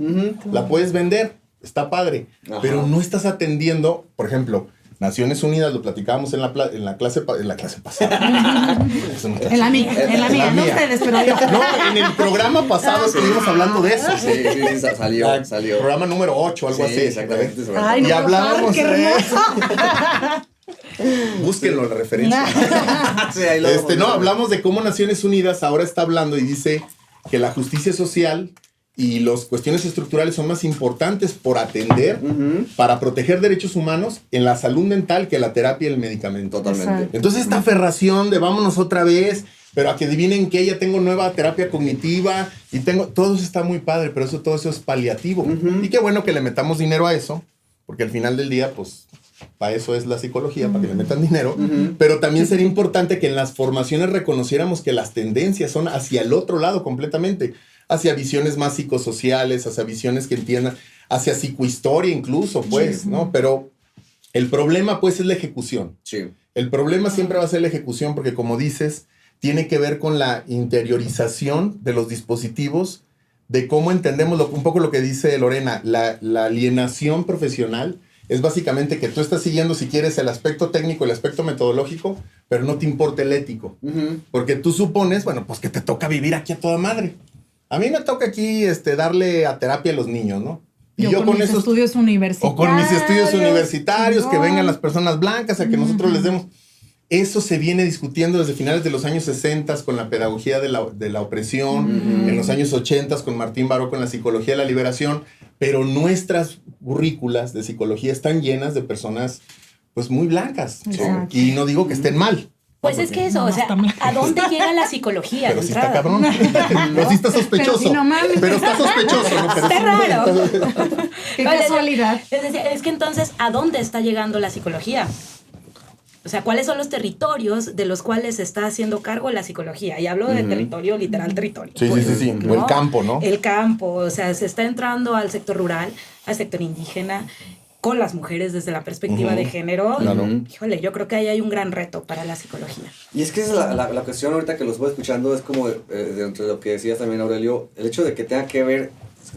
La puedes vender, está padre. Ajá. Pero no estás atendiendo, por ejemplo, Naciones Unidas, lo platicábamos en la clase pasada. Es una clase. En la mía, no ustedes, pero yo. No, en el programa pasado estuvimos hablando de eso. Sí, salió. Programa número 8, algo Sí, así. exactamente. Ay, no, Y hablábamos qué de hermoso. Búsquenlo la referencia. Sí, ahí lo Hablamos de cómo Naciones Unidas ahora está hablando y dice que la justicia social y las cuestiones estructurales son más importantes por atender para proteger derechos humanos en la salud mental que la terapia y el medicamento. Totalmente. Exacto. Entonces esta aferración de vámonos otra vez, pero a que adivinen que ya tengo nueva terapia cognitiva y todo eso está muy padre, pero todo eso es paliativo. Y qué bueno que le metamos dinero a eso, porque al final del día, pues, para eso es la psicología, para que le metan dinero. Pero también sería importante que en las formaciones reconociéramos que las tendencias son hacia el otro lado completamente, hacia visiones más psicosociales, hacia visiones que entiendan, hacia psicohistoria incluso, pues, ¿no? Pero el problema, pues, es la ejecución. Sí. El problema siempre va a ser la ejecución porque, como dices, tiene que ver con la interiorización de los dispositivos, de cómo entendemos un poco lo que dice Lorena, la alienación profesional. Es básicamente que tú estás siguiendo, si quieres, el aspecto técnico, el aspecto metodológico, pero no te importa el ético. Porque tú supones, bueno, pues que te toca vivir aquí a toda madre. A mí me toca aquí darle a terapia a los niños, ¿no? Y yo con mis estudios universitarios. O con mis estudios universitarios, que vengan las personas blancas a que nosotros les demos. Eso se viene discutiendo desde finales de los años 60 con la pedagogía de la opresión, en los años 80 con Martín Baró con la psicología de la liberación, pero nuestras currículas de psicología están llenas de personas pues muy blancas. Exacto. Y no digo que estén mal. Pues es que eso, o sea, ¿a dónde llega la psicología? Pero de sí está entrada? cabrón. Pero sí está sospechoso. Pero sí, no mames. Pero está sospechoso. ¿no? Pero Está sí. raro. Qué Vale, casualidad. Es que entonces, ¿a dónde está llegando la psicología? O sea, ¿cuáles son los territorios de los cuales se está haciendo cargo la psicología? Y hablo de territorio, literal territorio. Sí, sí, sí, sí. O el campo, ¿no? El campo, o sea, se está entrando al sector rural, al sector indígena, con las mujeres desde la perspectiva de género. Claro. Híjole, yo creo que ahí hay un gran reto para la psicología. Y es que es la cuestión ahorita que los voy escuchando es como, dentro de lo que decías también, Aurelio, el hecho de que tenga que ver,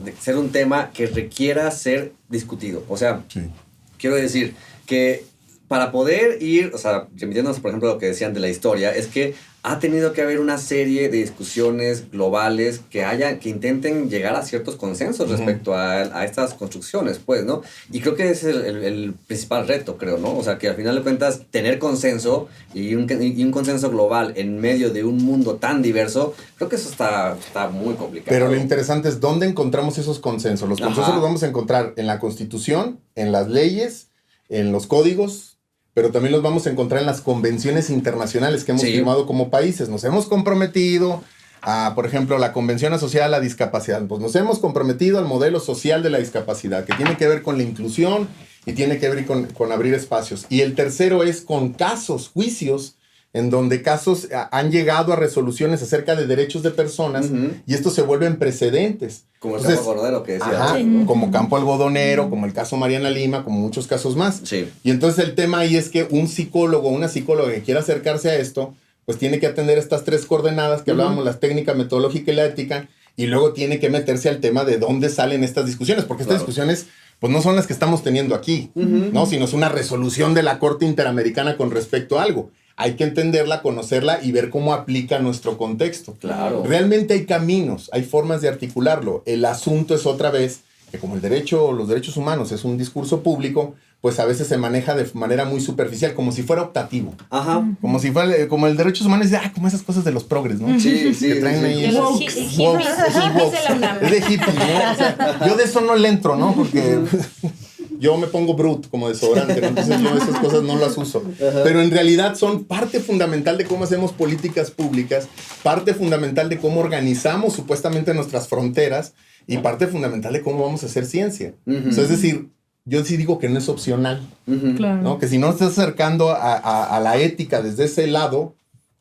de ser un tema que requiera ser discutido. O sea, Sí. quiero decir que para poder ir, o sea, remitiéndonos, por ejemplo, a lo que decían de la historia, es que ha tenido que haber una serie de discusiones globales que intenten llegar a ciertos consensos respecto a estas construcciones, pues, ¿no? Y creo que ese es el principal reto, creo, ¿no? O sea, que al final de cuentas, tener consenso y un consenso global en medio de un mundo tan diverso, creo que eso está muy complicado. Pero lo interesante es dónde encontramos esos consensos. Los consensos los vamos a encontrar en la Constitución, en las leyes, en los códigos, pero también los vamos a encontrar en las convenciones internacionales que hemos firmado como países. Nos hemos comprometido a, por ejemplo, la Convención Asociada a la Discapacidad. Pues nos hemos comprometido al modelo social de la discapacidad, que tiene que ver con la inclusión y tiene que ver con abrir espacios. Y el tercero es con casos, juicios, en donde casos han llegado a resoluciones acerca de derechos de personas y estos se vuelven precedentes. Como el Campo Algodonero que decía. Ajá, como Campo Algodonero, como el caso Mariana Lima, como muchos casos más. Sí. Y entonces el tema ahí es que un psicólogo o una psicóloga que quiera acercarse a esto, pues tiene que atender estas tres coordenadas que hablábamos, la técnica, metodológica y la ética, y luego tiene que meterse al tema de dónde salen estas discusiones, porque estas discusiones pues no son las que estamos teniendo aquí, ¿no? Sino es una resolución de la Corte Interamericana con respecto a algo. Hay que entenderla, conocerla y ver cómo aplica a nuestro contexto. Claro. Realmente hay caminos, hay formas de articularlo. El asunto es otra vez que como los derechos humanos es un discurso público, pues a veces se maneja de manera muy superficial, como si fuera optativo. Ajá. Como si fuera, como el derechos humanos es como esas cosas de los progres, ¿no? Sí, sí. Que traen ahí De los esos hippies woke, de la UNAM. es de hippies, ¿no? O sea, yo de eso no le entro, ¿no? Porque yo me pongo brut como desodorante, ¿no? Entonces yo esas cosas no las uso. Pero en realidad son parte fundamental de cómo hacemos políticas públicas, parte fundamental de cómo organizamos supuestamente nuestras fronteras y parte fundamental de cómo vamos a hacer ciencia. O sea, es decir, yo sí digo que no es opcional, Claro. ¿no? Que si no estás acercando a la ética desde ese lado,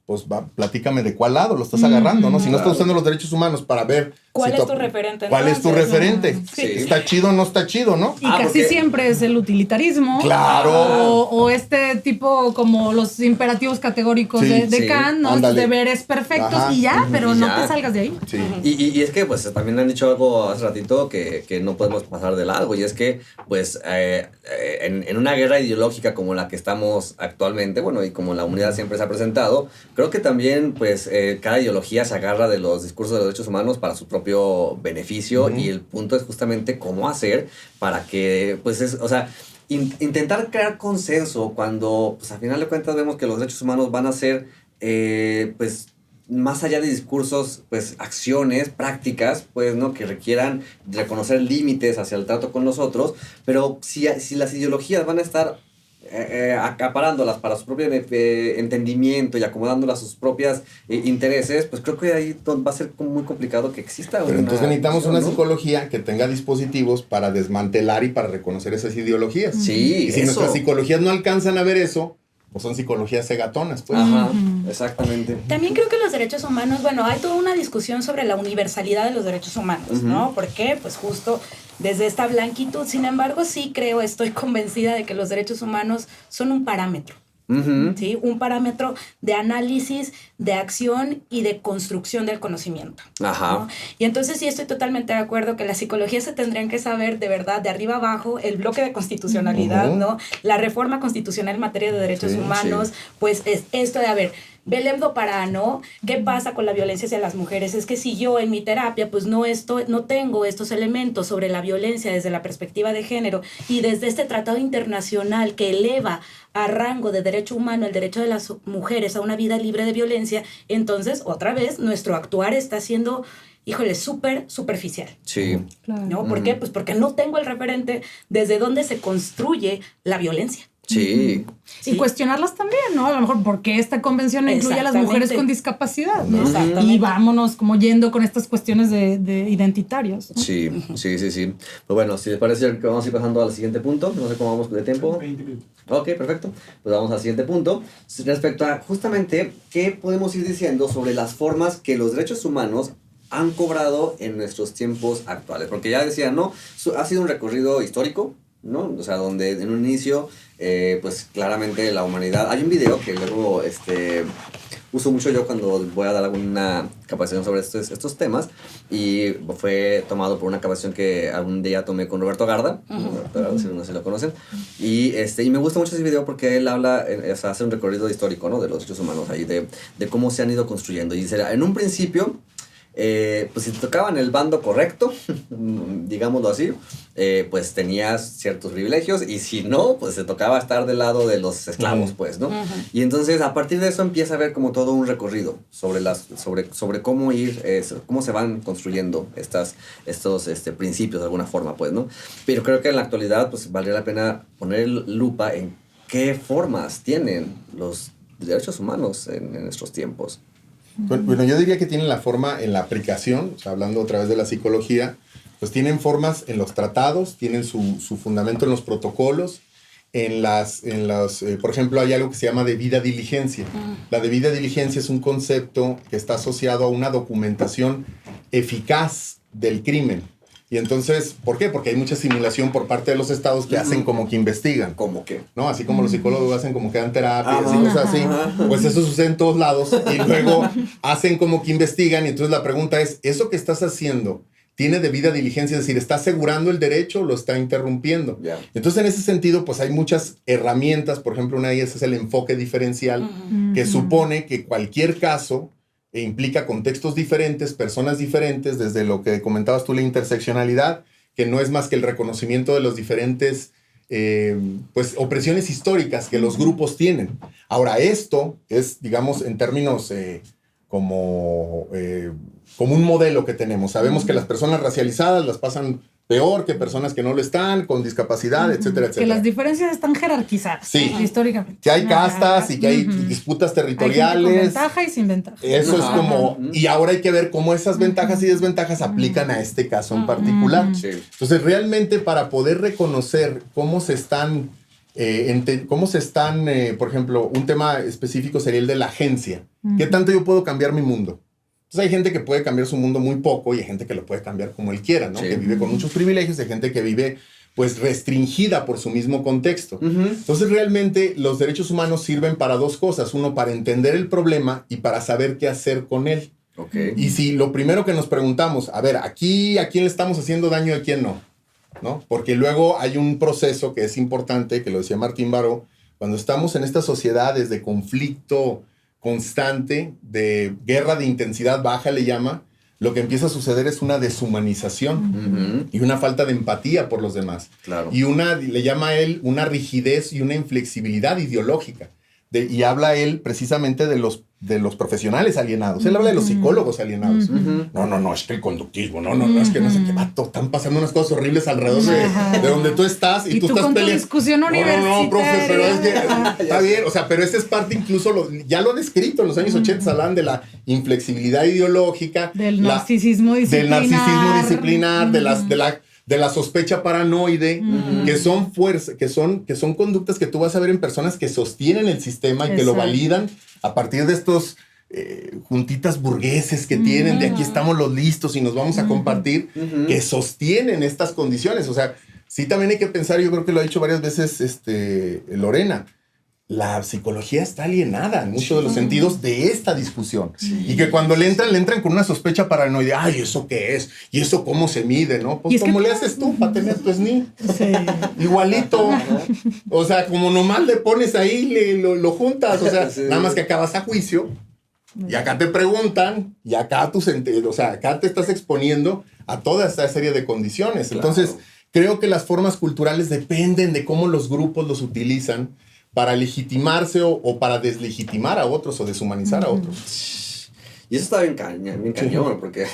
pues platícame de cuál lado lo estás agarrando, ¿no? Si no estás usando los derechos humanos para ver... ¿Cuál si es tu referente? ¿Cuál es tu entonces? referente? Sí. ¿Está chido o no está chido, no? Y casi porque- siempre es el utilitarismo. ¡Claro! O este tipo como los imperativos categóricos Sí, de sí. Kant, ¿no? Ándale. Deberes perfectos Ajá. y ya, pero Y no ya. te salgas de ahí. Sí. Y es que pues también han dicho algo hace ratito que no podemos pasar de largo y es que pues en una guerra ideológica como la que estamos actualmente, bueno, y como la humanidad siempre se ha presentado, creo que también pues cada ideología se agarra de los discursos de los derechos humanos para su propio beneficio y el punto es justamente cómo hacer para que pues intentar crear consenso cuando pues al final de cuentas vemos que los derechos humanos van a ser pues más allá de discursos, pues acciones, prácticas, pues, ¿no? Que requieran reconocer límites hacia el trato con los otros, pero si las ideologías van a estar acaparándolas para su propio entendimiento y acomodándolas a sus propios intereses, pues creo que ahí va a ser muy complicado que exista Pero entonces necesitamos una ¿no? psicología que tenga dispositivos para desmantelar y para reconocer esas ideologías. Sí, Y si eso. nuestras psicologías no alcanzan a ver eso, pues son psicologías cegatonas, pues. Ajá, exactamente. También creo que los derechos humanos, bueno, hay toda una discusión sobre la universalidad de los derechos humanos, ¿no? ¿Por qué? Pues justo desde esta blanquitud. Sin embargo, sí creo, estoy convencida de que los derechos humanos son un parámetro. ¿Sí? Un parámetro de análisis, de acción y de construcción del conocimiento. Ajá. ¿No? Y entonces sí estoy totalmente de acuerdo que la psicología se tendrían que saber de verdad, de arriba abajo, el bloque de constitucionalidad, ¿no? La reforma constitucional en materia de derechos humanos, pues es esto de, a ver, Belém do Pará, ¿no? ¿Qué pasa con la violencia hacia las mujeres? Es que si yo en mi terapia pues no tengo estos elementos sobre la violencia desde la perspectiva de género y desde este tratado internacional que eleva a rango de derecho humano el derecho de las mujeres a una vida libre de violencia, entonces otra vez nuestro actuar está siendo, híjole, súper superficial. Sí. Claro. ¿No? ¿Por qué? Pues porque no tengo el referente desde donde se construye la violencia. Sí. Y cuestionarlas también, ¿no? A lo mejor porque esta convención no incluye a las Exactamente. mujeres con discapacidad, ¿no? Exactamente. Y vámonos como yendo con estas cuestiones de identitarios, ¿no? Sí. Pues bueno, si les parece que vamos a ir pasando al siguiente punto. No sé cómo vamos de tiempo. 20 minutos. Ok, perfecto. Pues vamos al siguiente punto. Respecto a justamente qué podemos ir diciendo sobre las formas que los derechos humanos han cobrado en nuestros tiempos actuales. Porque ya decía, ¿no? Ha sido un recorrido histórico, ¿no? O sea, donde en un inicio, pues claramente la humanidad... Hay un video que luego uso mucho yo cuando voy a dar alguna capacitación sobre estos temas, y fue tomado por una capacitación que algún día tomé con Roberto Garda, Roberto Garda, si no se lo conocen, y me gusta mucho ese video porque él habla, o sea, hace un recorrido histórico, ¿no? De los derechos humanos ahí, de cómo se han ido construyendo, y dice, en un principio... pues si te tocaba en el bando correcto, digámoslo así, pues tenías ciertos privilegios, y si no, pues te tocaba estar del lado de los esclavos, pues, ¿no? Y entonces a partir de eso empieza a haber como todo un recorrido sobre cómo cómo se van construyendo estos principios de alguna forma, pues, ¿no? Pero creo que en la actualidad, pues valdría la pena poner lupa en qué formas tienen los derechos humanos en nuestros tiempos. Bueno, yo diría que tienen la forma en la aplicación, o sea, hablando otra vez de la psicología, pues tienen formas en los tratados, tienen su fundamento en los protocolos, por ejemplo, hay algo que se llama debida diligencia. La debida diligencia es un concepto que está asociado a una documentación eficaz del crimen. Y entonces, ¿por qué? Porque hay mucha simulación por parte de los estados que hacen como que investigan. ¿Cómo qué? ¿No? Así como los psicólogos hacen como que dan terapias Ajá. y cosas así, pues eso sucede en todos lados y luego hacen como que investigan, y entonces la pregunta es, ¿eso que estás haciendo tiene debida diligencia? Es decir, ¿está asegurando el derecho o lo está interrumpiendo? Yeah. Entonces, en ese sentido, pues hay muchas herramientas. Por ejemplo, una de ellas es el enfoque diferencial, que supone que cualquier caso implica contextos diferentes, personas diferentes, desde lo que comentabas tú, la interseccionalidad, que no es más que el reconocimiento de los diferentes pues, opresiones históricas que los grupos tienen. Ahora, esto es, digamos, en términos como un modelo que tenemos. Sabemos que las personas racializadas las pasan peor que personas que no lo están, con discapacidad, etcétera, etcétera. Que las diferencias están jerarquizadas, Sí. históricamente. Que hay castas y que hay disputas Hay gente territoriales. con ventaja y sin ventaja. Eso es Ajá. como... Y ahora hay que ver cómo esas ventajas y desventajas aplican a este caso en particular. Sí. Entonces, realmente para poder reconocer cómo se están, por ejemplo, un tema específico sería el de la agencia. ¿Qué tanto yo puedo cambiar mi mundo? Entonces hay gente que puede cambiar su mundo muy poco y hay gente que lo puede cambiar como él quiera, ¿no? Sí. Que vive con muchos privilegios, hay gente que vive pues restringida por su mismo contexto. Entonces realmente los derechos humanos sirven para dos cosas. Uno, para entender el problema y para saber qué hacer con él. Okay. Y si lo primero que nos preguntamos, a ver, aquí a quién le estamos haciendo daño y a quién no, ¿no? Porque luego hay un proceso que es importante, que lo decía Martín Baró, cuando estamos en estas sociedades de conflicto constante, de guerra de intensidad baja le llama, lo que empieza a suceder es una deshumanización y una falta de empatía por los demás. Claro. Y le llama a él una rigidez y una inflexibilidad ideológica. Y habla él precisamente de los profesionales alienados. Él habla de los psicólogos alienados. No, es que el conductismo, no, es que no sé qué, vato, están pasando unas cosas horribles alrededor de donde tú estás y tú estás con tu peleando. discusión universitaria. No, profe, pero es que está bien, o sea, pero esa es parte incluso, ya lo ha descrito en los años 80, hablan de la inflexibilidad ideológica. Del narcisismo disciplinar. Del narcisismo disciplinar, de la sospecha paranoide, que son fuerzas, que son conductas que tú vas a ver en personas que sostienen el sistema y que lo validan a partir de estos juntitas burgueses que tienen, de aquí estamos los listos y nos vamos a compartir, que sostienen estas condiciones. O sea, sí también hay que pensar, yo creo que lo ha dicho varias veces Lorena, la psicología está alienada en muchos de los sentidos de esta discusión. Y que cuando le entran con una sospecha paranoide. Ay, ¿eso qué es? ¿Y eso cómo se mide? ¿No? Pues como le haces tú para tener tu SNI. Sí. Igualito. O sea, como nomás le pones ahí, lo juntas. O sea, nada más que acá vas a juicio. Y acá te preguntan. Y acá acá te estás exponiendo a toda esta serie de condiciones. Claro. Entonces, creo que las formas culturales dependen de cómo los grupos los utilizan para legitimarse o para deslegitimar a otros o deshumanizar a otros. Y eso está bien cañón, porque,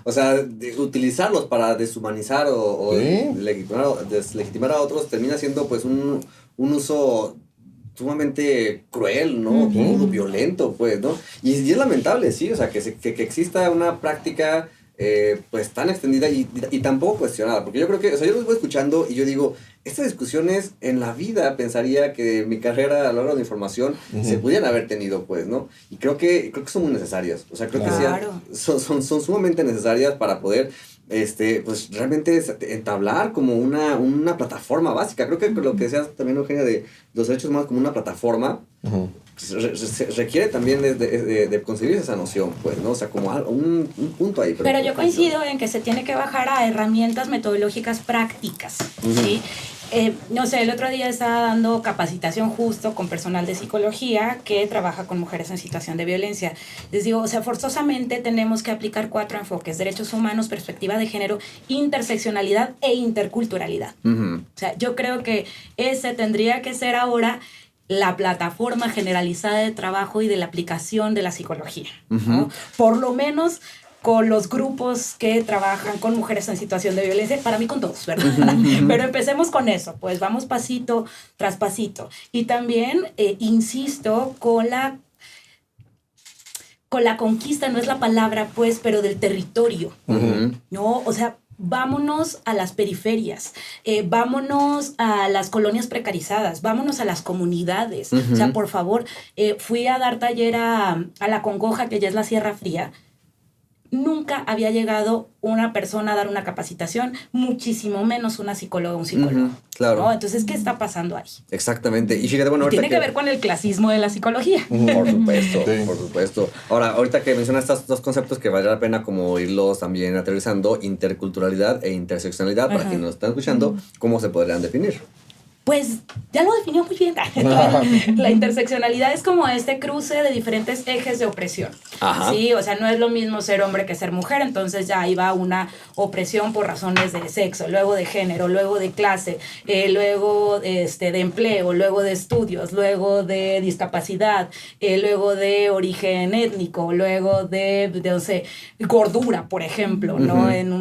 o sea, utilizarlos para deshumanizar o deslegitimar a otros termina siendo pues un uso sumamente cruel, ¿no? Todo violento, pues, ¿no? Y es lamentable, sí, o sea, que exista una práctica pues tan extendida y tan poco cuestionada, porque yo creo que, o sea, yo los voy escuchando y yo digo, estas discusiones en la vida pensaría que mi carrera a lo largo de la información se pudieran haber tenido, pues, ¿no? Y creo que son muy necesarias, o sea, creo Claro. que son sumamente necesarias para poder pues realmente entablar como una plataforma básica. Creo que lo que decías también, Eugenia, de los derechos humanos como una plataforma, se requiere también de concebir esa noción, pues, ¿no? O sea, como un punto ahí. Pero yo coincido en que se tiene que bajar a herramientas metodológicas prácticas, ¿sí? No sé, el otro día estaba dando capacitación justo con personal de psicología que trabaja con mujeres en situación de violencia. Les digo, o sea, forzosamente tenemos que aplicar 4 enfoques: derechos humanos, perspectiva de género, interseccionalidad e interculturalidad. O sea, yo creo que ese tendría que ser ahora la plataforma generalizada de trabajo y de la aplicación de la psicología, ¿no? Por lo menos con los grupos que trabajan con mujeres en situación de violencia, para mí con todos, ¿verdad? Pero empecemos con eso, pues vamos pasito tras pasito. Y también, insisto, con la conquista, no es la palabra, pues, pero del territorio, ¿no? O sea, vámonos a las periferias, vámonos a las colonias precarizadas, vámonos a las comunidades. O sea, por favor, fui a dar taller a La Congoja, que ya es la Sierra Fría. Nunca había llegado una persona a dar una capacitación, muchísimo menos una psicóloga o un psicólogo. Claro. ¿No? Entonces, ¿qué está pasando ahí? Exactamente. Y fíjate, bueno, Y tiene que ver con el clasismo de la psicología. Por supuesto, Sí. por supuesto. Ahora, ahorita que mencionas estos dos conceptos que vale la pena como irlos también aterrizando, interculturalidad e interseccionalidad, para quienes nos están escuchando, ¿cómo se podrían definir? Pues ya lo definió muy bien. La interseccionalidad es como este cruce de diferentes ejes de opresión. Ajá. Sí, o sea, no es lo mismo ser hombre que ser mujer, entonces ya ahí va una opresión por razones de sexo, luego de género, luego de clase, luego de empleo, luego de estudios, luego de discapacidad, luego de origen étnico, luego de no sé, gordura, por ejemplo, ¿no? En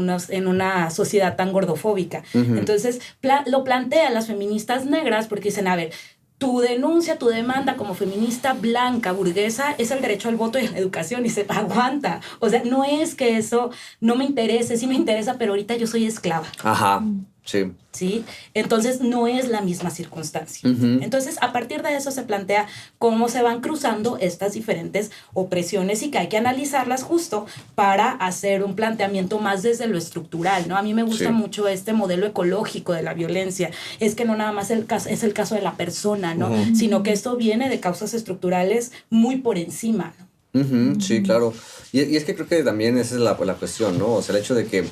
una sociedad tan gordofóbica. Entonces, lo plantean las feministas negras porque dicen, a ver, tu denuncia, tu demanda como feminista blanca, burguesa, es el derecho al voto y a la educación, y se aguanta. O sea, no es que eso no me interese, sí me interesa, pero ahorita yo soy esclava. Ajá, sí. ¿Sí? Entonces no es la misma circunstancia. Entonces, a partir de eso se plantea cómo se van cruzando estas diferentes opresiones y que hay que analizarlas justo para hacer un planteamiento más desde lo estructural, ¿no? A mí me gusta mucho este modelo ecológico de la violencia. Es que no nada más es el caso de la persona, ¿no? Sino que esto viene de causas estructurales muy por encima, ¿no? Sí, claro. Y es que creo que también esa es la cuestión, ¿no? O sea, el hecho de que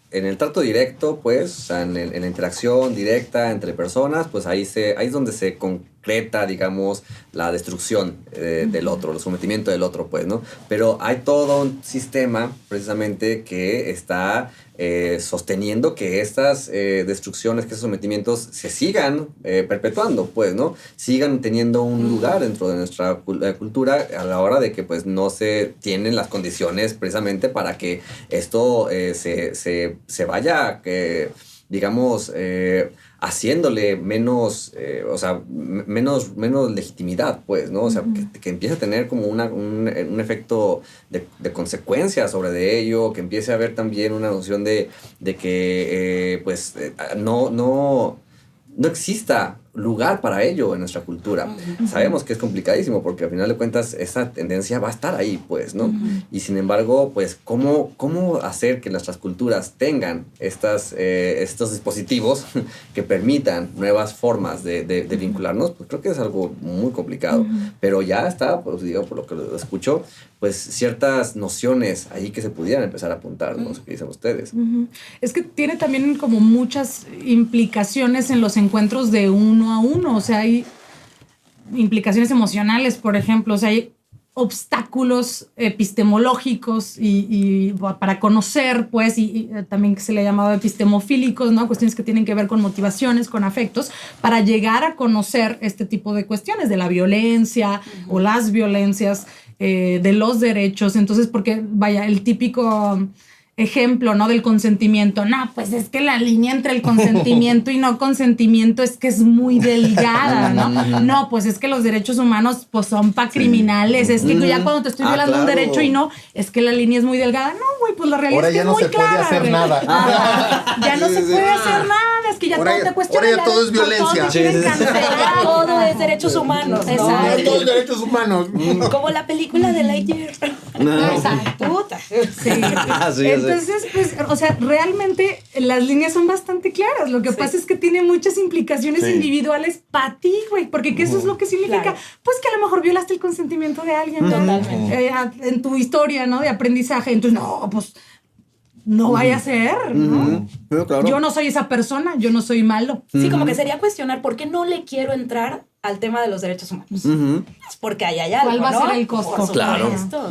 en el trato directo, pues, o sea, en la interacción directa entre personas, pues ahí es donde se concreta, digamos, la destrucción del otro, el sometimiento del otro, pues, ¿no? Pero hay todo un sistema, precisamente, que está sosteniendo que estas destrucciones, que esos sometimientos se sigan perpetuando, pues, ¿no? Sigan teniendo un lugar dentro de nuestra cultura a la hora de que, pues, no se tienen las condiciones precisamente para que esto se vaya, digamos, haciéndole menos, o sea, menos legitimidad, pues, ¿no? O sea, que empiece a tener como un efecto de consecuencia sobre de ello, que empiece a haber también una noción de que, pues, no exista lugar para ello en nuestra cultura. Sabemos que es complicadísimo porque al final de cuentas esa tendencia va a estar ahí, pues, ¿no? Y sin embargo, pues, ¿cómo hacer que nuestras culturas tengan estos dispositivos que permitan nuevas formas de vincularnos? Pues creo que es algo muy complicado. Pero ya está, pues digo, por lo que lo escucho, pues ciertas nociones ahí que se pudieran empezar a apuntar, no sé qué dicen ustedes. Es que tiene también como muchas implicaciones en los encuentros de uno a uno, o sea, hay implicaciones emocionales, por ejemplo, o sea, hay obstáculos epistemológicos y para conocer, pues, y también que se le ha llamado epistemofílicos, ¿no? Cuestiones que tienen que ver con motivaciones, con afectos, para llegar a conocer este tipo de cuestiones de la violencia o las violencias, de los derechos. Entonces, porque, vaya, el típico ejemplo, ¿no? Del consentimiento. No, pues es que la línea entre el consentimiento y no consentimiento es que es muy delgada, ¿no? No, pues es que los derechos humanos pues son para criminales. Es que ya cuando te estoy violando un derecho y no, es que la línea es muy delgada. No, güey, pues la realidad Ahora es que ya es no muy se clara. puede hacer güey. nada. Ya no se puede hacer nada. Es que ya Ahora todo ya- te cuestiona. ahora ya todo es violencia. Todo te quieren cancelar. Todo es derechos humanos, ¿no? Exacto. No, todos derechos humanos. Como la película de Lightyear. Exacto. Puta. Sí. Ah, sí, ya sé. Entonces, pues, o sea, realmente las líneas son bastante claras. Lo que pasa es que tiene muchas implicaciones Sí. individuales para ti, güey, porque ¿qué eso es lo que significa? Claro. Pues que a lo mejor violaste el consentimiento de alguien, ¿no? Totalmente. En tu historia, ¿no? De aprendizaje. Entonces, no, pues, no vaya a ser, ¿no? Pero claro. Yo no soy esa persona, yo no soy malo. Sí, como que sería cuestionar por qué no le quiero entrar al tema de los derechos humanos. Es porque ahí hay algo, ¿Cuál va a ¿no? ser el costo? Por Claro. supuesto.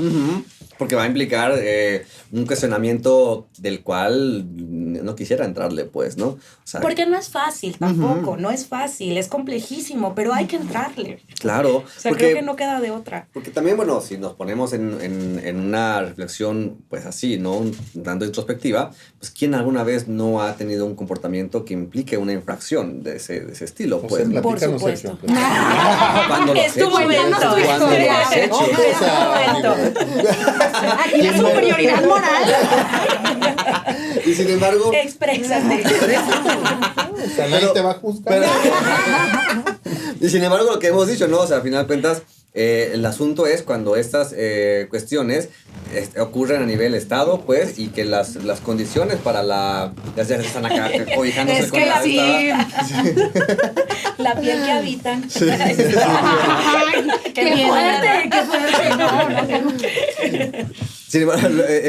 Porque va a implicar un cuestionamiento del cual no quisiera entrarle, pues, ¿no? O sea, Porque no es fácil tampoco, no es fácil, es complejísimo, pero hay que entrarle. claro. O sea, porque, creo que no queda de otra. porque también, bueno, si nos ponemos en una reflexión, pues así, ¿no? Un tanto introspectiva, pues ¿quién alguna vez no ha tenido un comportamiento que implique una infracción de ese estilo? José, Pues, platícanos, Por Sergio. supuesto. cuando lo Es has tu hecho, momento. cuando lo has hecho. No, Es o sea, tu momento. Aquí la superioridad moral. Y sin embargo, Exprésate. O sea, nadie te va a juzgar. y sin embargo, lo que hemos dicho, ¿no? O sea, al final de cuentas, el asunto es cuando estas cuestiones ocurren a nivel Estado, pues, y que las condiciones para la... Ya se están acá cobijándose Es con que la sí. La piel que habitan. Ay, qué fuerte. No. Sin embargo,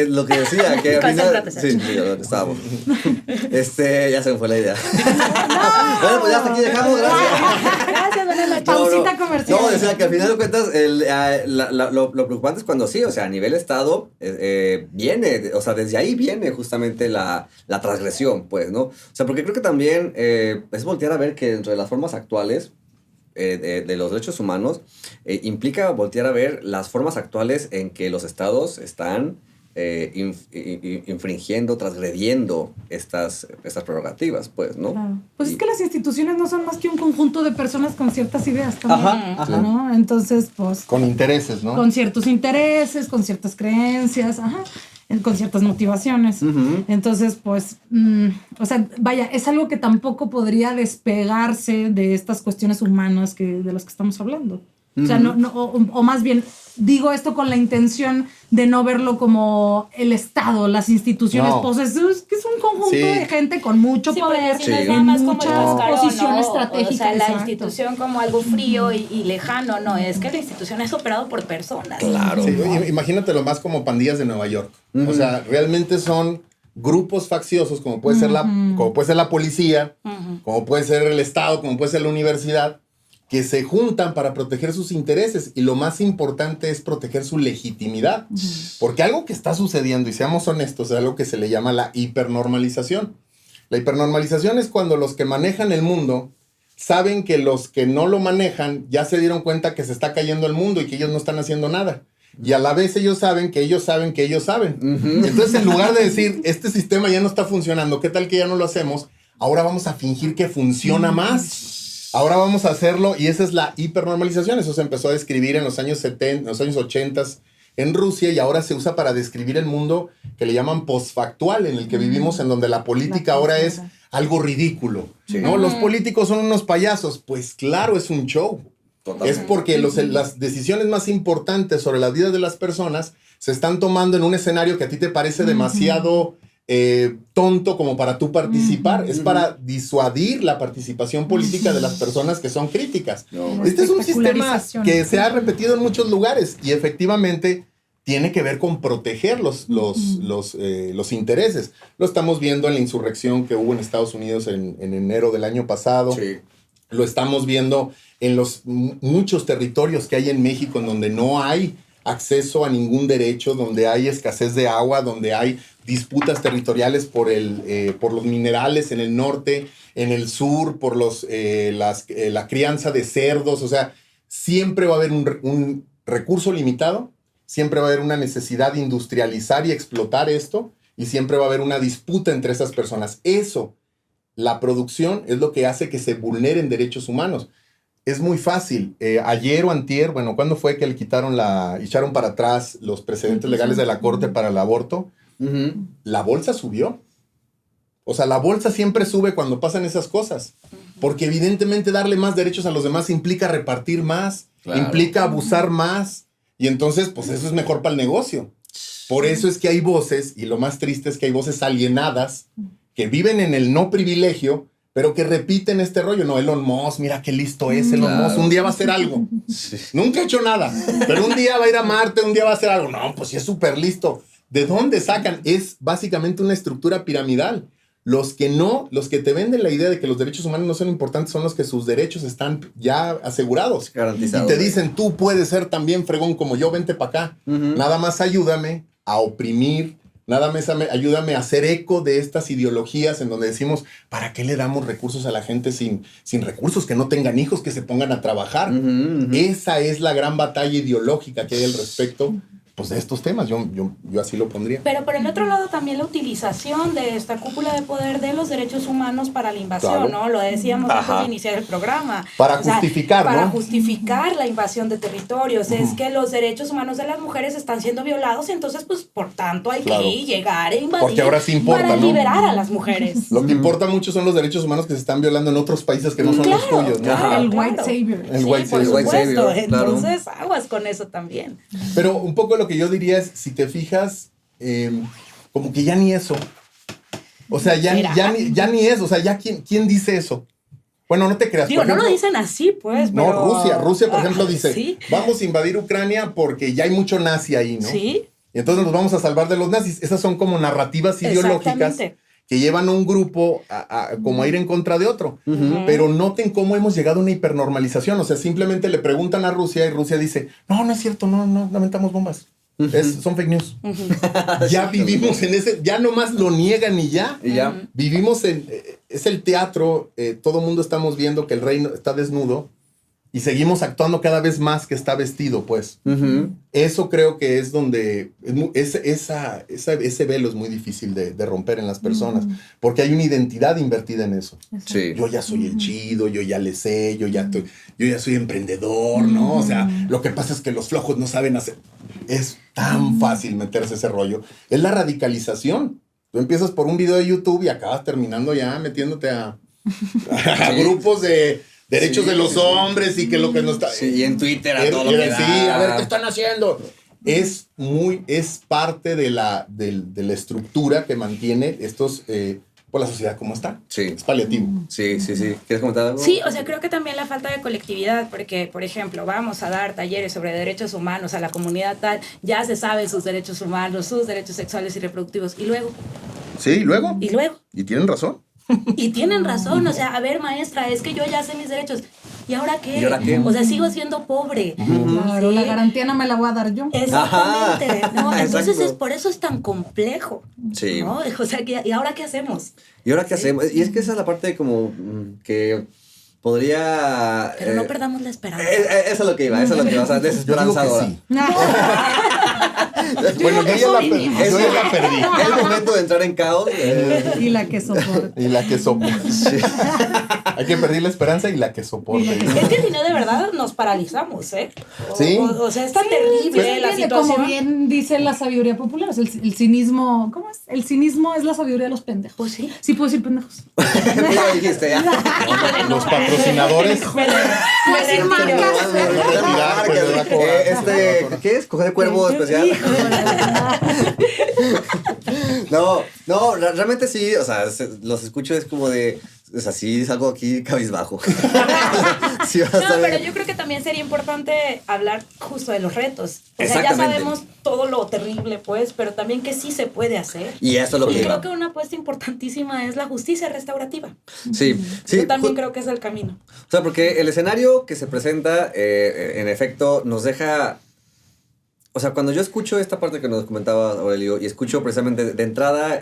lo que decía, que al final... Concéntrate, Sí, sí, lo que estábamos. Ya se me fue la idea. Bueno, pues ya hasta aquí dejamos, gracias. Gracias, buenas noches. Pausita comercial. No, decía que al final de cuentas, lo preocupante es cuando sí, o sea, a nivel Estado, viene, o sea, desde ahí viene justamente la transgresión, pues, ¿no? O sea, porque creo que también es voltear a ver que dentro de las formas actuales de los derechos humanos, implica voltear a ver las formas actuales en que los estados están infringiendo, transgrediendo estas prerrogativas, pues, ¿no? Claro. Pues es que las instituciones no son más que un conjunto de personas con ciertas ideas también, ¿no? Entonces, pues... Con intereses, ¿no? Con ciertos intereses, con ciertas creencias, con ciertas motivaciones. Entonces, pues, o sea, vaya, es algo que tampoco podría despegarse de estas cuestiones humanas de las que estamos hablando. O sea, o más bien, digo esto con la intención de no verlo como el Estado, las instituciones, No. pues es que es un conjunto Sí. de gente con mucho Sí, porque poder, si no es Sí. nada más como el mucha cascarón, posición ¿no? estratégica. O sea, la exacto. institución como algo frío y lejano, no, es que la institución es operado por personas. Claro. Sí, imagínatelo más como pandillas de Nueva York. O sea, realmente son grupos facciosos, como puede ser como puede ser la policía, como puede ser el Estado, como puede ser la universidad, que se juntan para proteger sus intereses. Y lo más importante es proteger su legitimidad. Porque algo que está sucediendo, y seamos honestos, es algo que se le llama la hipernormalización. La hipernormalización es cuando los que manejan el mundo saben que los que no lo manejan ya se dieron cuenta que se está cayendo el mundo y que ellos no están haciendo nada. Y a la vez ellos saben que ellos saben que ellos saben. Entonces, en lugar de decir, este sistema ya no está funcionando, ¿qué tal que ya no lo hacemos? Ahora vamos a fingir que funciona más. Ahora vamos a hacerlo, y esa es la hipernormalización. Eso se empezó a describir en los años 70, en los años 80 en Rusia y ahora se usa para describir el mundo que le llaman postfactual, en el que vivimos, en donde la política ahora es algo ridículo. Sí. ¿No? Los políticos son unos payasos. Pues claro, es un show. Totalmente. Es porque las decisiones más importantes sobre la vida de las personas se están tomando en un escenario que a ti te parece demasiado tonto como para tú participar. Es para disuadir la participación política de las personas que son críticas. No. Este es un sistema Espectacularización. que se ha repetido en muchos lugares y efectivamente tiene que ver con proteger los intereses. Lo estamos viendo en la insurrección que hubo en Estados Unidos en enero del año pasado. Sí. Lo estamos viendo en los muchos territorios que hay en México en donde no hay acceso a ningún derecho, donde hay escasez de agua, donde hay disputas territoriales por los minerales en el norte, en el sur, por la crianza de cerdos. O sea, siempre va a haber un recurso limitado, siempre va a haber una necesidad de industrializar y explotar esto, y siempre va a haber una disputa entre esas personas. Eso, la producción, es lo que hace que se vulneren derechos humanos. Es muy fácil. Ayer o antier, bueno, ¿cuándo fue que le echaron para atrás los precedentes legales de la Corte para el aborto? Ujú. La bolsa subió. O sea, la bolsa siempre sube cuando pasan esas cosas. Porque evidentemente darle más derechos a los demás implica repartir más, Claro. implica abusar más. Y entonces, pues eso es mejor para el negocio. Por eso es que hay voces, y lo más triste es que hay voces alienadas que viven en el no privilegio, pero que repiten este rollo. No, Elon Musk, mira qué listo es Elon Claro. Musk. Un día va a hacer algo. Sí. Nunca ha hecho nada, pero un día va a ir a Marte, un día va a hacer algo. No, pues sí es súper listo. ¿De dónde sacan? Es básicamente una estructura piramidal. Los que te venden la idea de que los derechos humanos no son importantes son los que sus derechos están ya asegurados. Garantizado. Y te dicen, tú puedes ser también fregón como yo, vente para acá. Ujú. Nada más ayúdame a oprimir, nada más ayúdame a hacer eco de estas ideologías en donde decimos, ¿para qué le damos recursos a la gente sin recursos? Que no tengan hijos, que se pongan a trabajar. Ujú, ujú. Esa es la gran batalla ideológica que hay al respecto, pues, de estos temas. Yo así lo pondría. Pero por el otro lado también la utilización de esta cúpula de poder de los derechos humanos para la invasión, Claro. ¿no? Lo decíamos antes Ajá. de iniciar el programa. Para O sea, justificar, para ¿no? justificar la invasión de territorios. Es que los derechos humanos de las mujeres están siendo violados y entonces, pues, por tanto, hay Claro. que llegar e invadir Porque ahora sí importa, para ¿no? liberar a las mujeres. Lo que importa mucho son los derechos humanos que se están violando en otros países que no son los Claro, tuyos, ¿no? Ajá. El white savior. El Sí, white por savior. supuesto. White savior, claro. Entonces, aguas con eso también. Pero un poco lo que yo diría es, si te fijas, como que ya ni eso. O sea, ya ni eso. O sea, ya ¿quién dice eso? Bueno, no te creas. Digo, por no lo ejemplo, dicen así, pues, No, pero... Rusia, por ejemplo, dice, Sí, vamos a invadir Ucrania porque ya hay mucho nazi ahí, ¿no? sí. Y entonces nos vamos a salvar de los nazis. Esas son como narrativas ideológicas Exactamente. que llevan a un grupo como a ir en contra de otro. Pero noten cómo hemos llegado a una hipernormalización. O sea, simplemente le preguntan a Rusia y Rusia dice, no es cierto, no aventamos bombas. Son fake news. Ya vivimos en ese, ya nomás lo niegan y ya. Y ya. Vivimos es el teatro, todo mundo estamos viendo que el rey está desnudo y seguimos actuando cada vez más que está vestido, pues. Ujú. Eso creo que es donde ese velo es muy difícil de romper en las personas, porque hay una identidad invertida en eso. Sí. Yo ya soy el chido, yo ya le sé, yo ya soy emprendedor, ¿no? O sea, lo que pasa es que los flojos no saben hacer. Es tan fácil meterse ese rollo. Es la radicalización. Tú empiezas por un video de YouTube y acabas terminando ya metiéndote a grupos de derechos Sí, de los sí, sí. hombres y que lo que no está... Sí, y en Twitter a todo lo que da. Sí, a ver, ¿qué están haciendo? Es parte de la estructura que mantiene por la sociedad como está. Sí. Es paliativo. Sí. ¿Quieres comentar algo? Sí, o sea, creo que también la falta de colectividad, porque, por ejemplo, vamos a dar talleres sobre derechos humanos a la comunidad tal, ya se sabe sus derechos humanos, sus derechos sexuales y reproductivos, y luego, Sí, ¿y luego? y tienen razón. y tienen razón, o sea, a ver, maestra, es que yo ya sé mis derechos, ¿y ahora qué? ¿Y ahora qué? O sea, sigo siendo pobre. Claro, Sí. la garantía no me la voy a dar yo. Exactamente, ¿no? Entonces Exacto. por eso es tan complejo, Sí. ¿no? O sea, ¿y ahora qué hacemos? ¿Y ahora qué hacemos? Y es que esa es la parte como que podría... Pero no perdamos la esperanza. Eso es lo que iba, o sea, Yo digo que desesperanzadora. sí. Bueno, yo ya la perdí. Es el momento de entrar en caos. Y la que soporta. Y la que sopo. Sí. Hay que perder la esperanza y la que soporte. Es que si no, de verdad nos paralizamos, ¿eh? Sí. O sea, está terrible la situación. Como bien dice la sabiduría popular, o sea, el cinismo, ¿cómo es? El cinismo es la sabiduría de los pendejos. Pues sí. Sí puedo decir pendejos. Ya lo dijiste, ya. Los patrocinadores. Puedo decir marcas. ¿Qué es? ¿Coger de cuervo especial? No, realmente sí, o sea, los escucho, es como de, o sea, sí salgo aquí cabizbajo. Sí, No, pero yo creo que también sería importante hablar justo de los retos. O sea, ya Exactamente. sabemos todo lo terrible, pues, pero también que sí se puede hacer. Y eso es lo Y que creo iba. que una apuesta importantísima es la justicia restaurativa. Sí, sí. Yo también creo que es el camino. O sea, porque el escenario que se presenta, en efecto, nos deja... O sea, cuando yo escucho esta parte que nos comentaba Aurelio, y escucho precisamente de entrada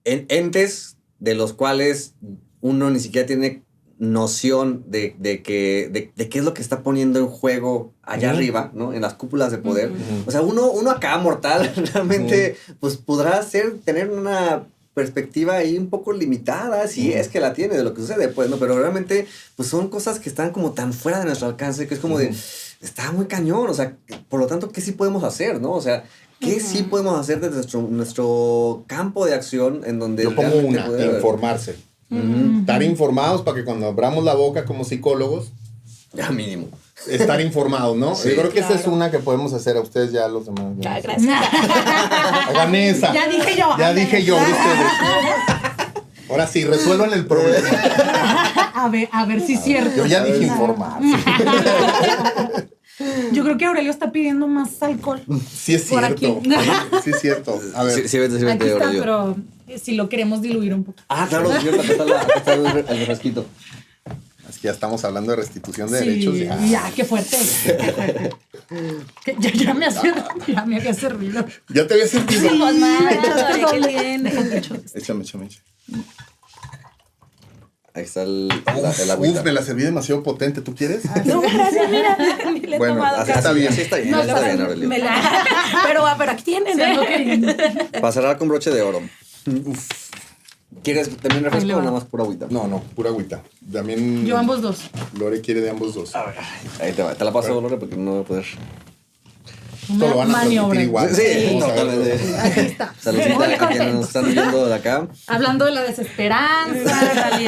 entes de los cuales uno ni siquiera tiene noción de qué es lo que está poniendo en juego allá arriba, ¿no? En las cúpulas de poder. O sea, uno acá mortal realmente pues podrá tener una perspectiva ahí un poco limitada, si es que la tiene de lo que sucede, pues, ¿no? Pero realmente pues son cosas que están como tan fuera de nuestro alcance que es como de, está muy cañón, o sea, por lo tanto, ¿qué sí podemos hacer, no? O sea, ¿qué sí podemos hacer desde nuestro campo de acción en donde Yo pongo realmente una, poder- informarse. Estar informados para que cuando abramos la boca como psicólogos, Ya mínimo. estar informados, ¿no? Sí, Yo creo que esa es claro. una que podemos hacer a ustedes ya, a los demás. ¿no? Ah, gracias. Hagan esa. Ya dije yo. Ya dije yo, ustedes. Ahora sí, resuelvan el problema. A ver si es cierto. Yo ya dije informar. Yo creo que Aurelio está pidiendo más alcohol. Sí es Por cierto. aquí. Sí es cierto. A ver. Sí, vete, Aquí está, Aurelio. pero si lo queremos diluir un poco. Ah, claro, es cierto, acá está el refresquito. Es que ya estamos hablando de restitución de Sí, derechos. ya, qué fuerte. Qué fuerte. Ya me había servido. Ya te había sentido. Pues, madre, echaste qué doble. bien. Échame. Ahí está el agüita. Uf, me la serví demasiado potente. ¿Tú quieres? No, gracias, mira, ni le he Bueno, tomado así casi. está bien. Así está bien, No, está bien, Aurelio. Me la- pero aquí tienen. Para cerrar con broche de oro. ¿Quieres también refresco Ahí le o va. nada más pura agüita? No, pura agüita. También. Yo ambos dos. Lore quiere de ambos dos. Ahí te va. Te la paso, Lore, porque no voy a poder. Esto lo van a transmitir maniobra. igual. Sí, Vamos a ver. totalmente. Aquí está. Saludcita Muy a quienes contentos. nos están viendo de acá. Hablando de la desesperanza,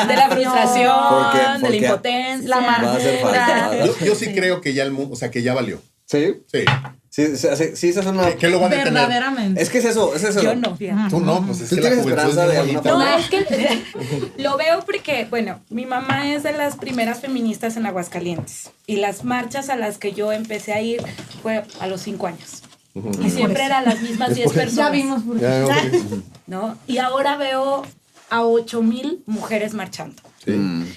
De la frustración, Porque de la impotencia. la Va a hacer falta. Yo sí creo que ya el mundo, o sea, que ya valió. ¿Sí? Sí. Sí, esa es una... ¿Qué lo va a detener? verdaderamente. Es que es eso. Yo no, fíjate. Tú no, pues es ¿Tú que la tienes juventud esperanza es de bien alguna bonita. No, es que lo veo porque, bueno, mi mamá es de las primeras feministas en Aguascalientes y las marchas a las que yo empecé a ir fue a los 5 años. Y siempre eran las mismas 10 personas. Ya vimos por qué. Ya, ok. ¿No? Y ahora veo a 8,000 mujeres marchando. Sí.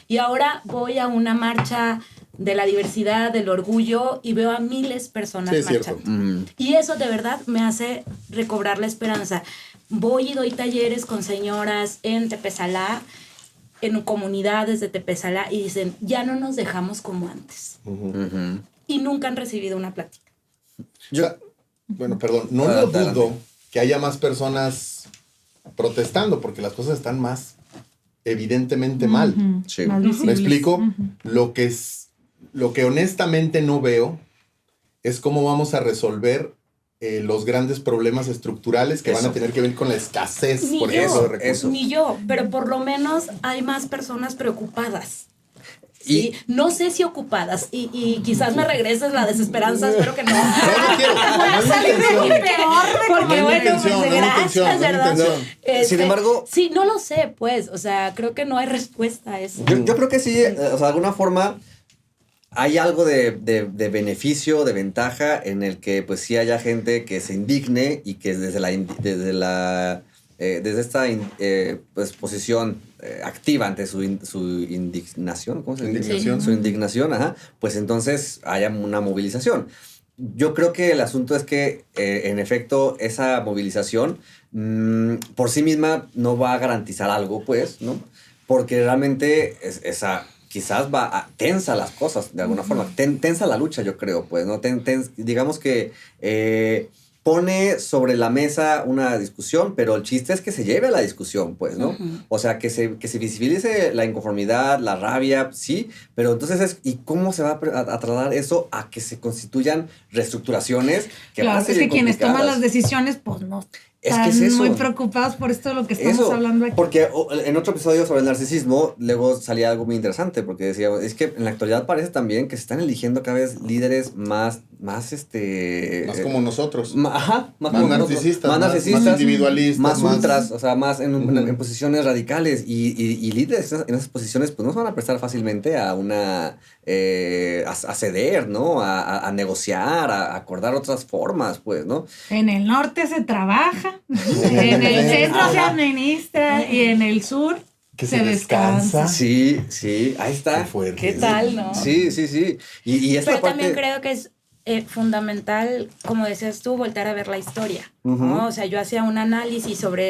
Y ahora voy a una marcha de la diversidad, del orgullo, y veo a miles de personas Sí, es cierto. marchando. Y eso de verdad me hace recobrar la esperanza. Voy y doy talleres con señoras en Tepesalá, en comunidades de Tepesalá, y dicen, ya no nos dejamos como antes. Y nunca han recibido una plática. Bueno, perdón, no Adelante, lo dudo adelante. que haya más personas protestando porque las cosas están más evidentemente mal. Sí. Más ¿Me visibles. explico? Lo que honestamente no veo es cómo vamos a resolver los grandes problemas estructurales que van Eso. a tener que ver con la escasez, Ni por yo, ejemplo, de recursos. Eso. Ni yo, pero por lo menos hay más personas preocupadas. Y- Sí, no sé si ocupadas, y quizás me regreses la desesperanza, espero que no. No, no quiero. No es mi intención. Porque No es mi bueno, intención, pues no es mi intención, gracias, no es mi ¿verdad? intención. Sin embargo- Sí, no lo sé, pues, o sea, creo que no hay respuesta a eso. Yo creo que sí, o sea, de alguna forma hay algo de beneficio, de ventaja en el que pues sí haya gente que se indigne y que desde esta pues, posición activa ante su indignación, ¿cómo se dice? Indignación. Su indignación, ajá, pues entonces haya una movilización. Yo creo que el asunto es que, en efecto, esa movilización por sí misma no va a garantizar algo, pues, ¿no? Porque realmente quizás tensa las cosas de alguna forma, tensa la lucha, yo creo, pues, ¿no? Digamos que pone sobre la mesa una discusión, pero el chiste es que se lleve a la discusión, pues, ¿no? O sea, que se visibilice la inconformidad, la rabia, sí, pero entonces ¿y cómo se va a trasladar eso a que se constituyan reestructuraciones que van a Claro, ser es que quienes toman complicadas? las decisiones, pues no Es están que es eso. muy preocupados por esto de lo que estamos hablando aquí. Porque en otro episodio sobre el narcisismo, luego salía algo muy interesante, porque decía, es que en la actualidad parece también que se están eligiendo cada vez líderes más como nosotros. Ajá, Más como nosotros. narcisistas, Más más narcisistas, individualistas, más más- ultras, o sea, más en posiciones radicales, y líderes en esas posiciones pues no se van a prestar fácilmente a a ceder, ¿no? A negociar, a acordar otras formas, pues, ¿no? En el norte se trabaja, en el centro se administra y en el sur Que se se descansa. descansa. Sí, ahí está. Qué fuerte. ¿Qué tal, no? Sí. Y esta Pero parte... también creo que es fundamental, como decías tú, voltar a ver la historia, ¿no? O sea, yo hacía un análisis sobre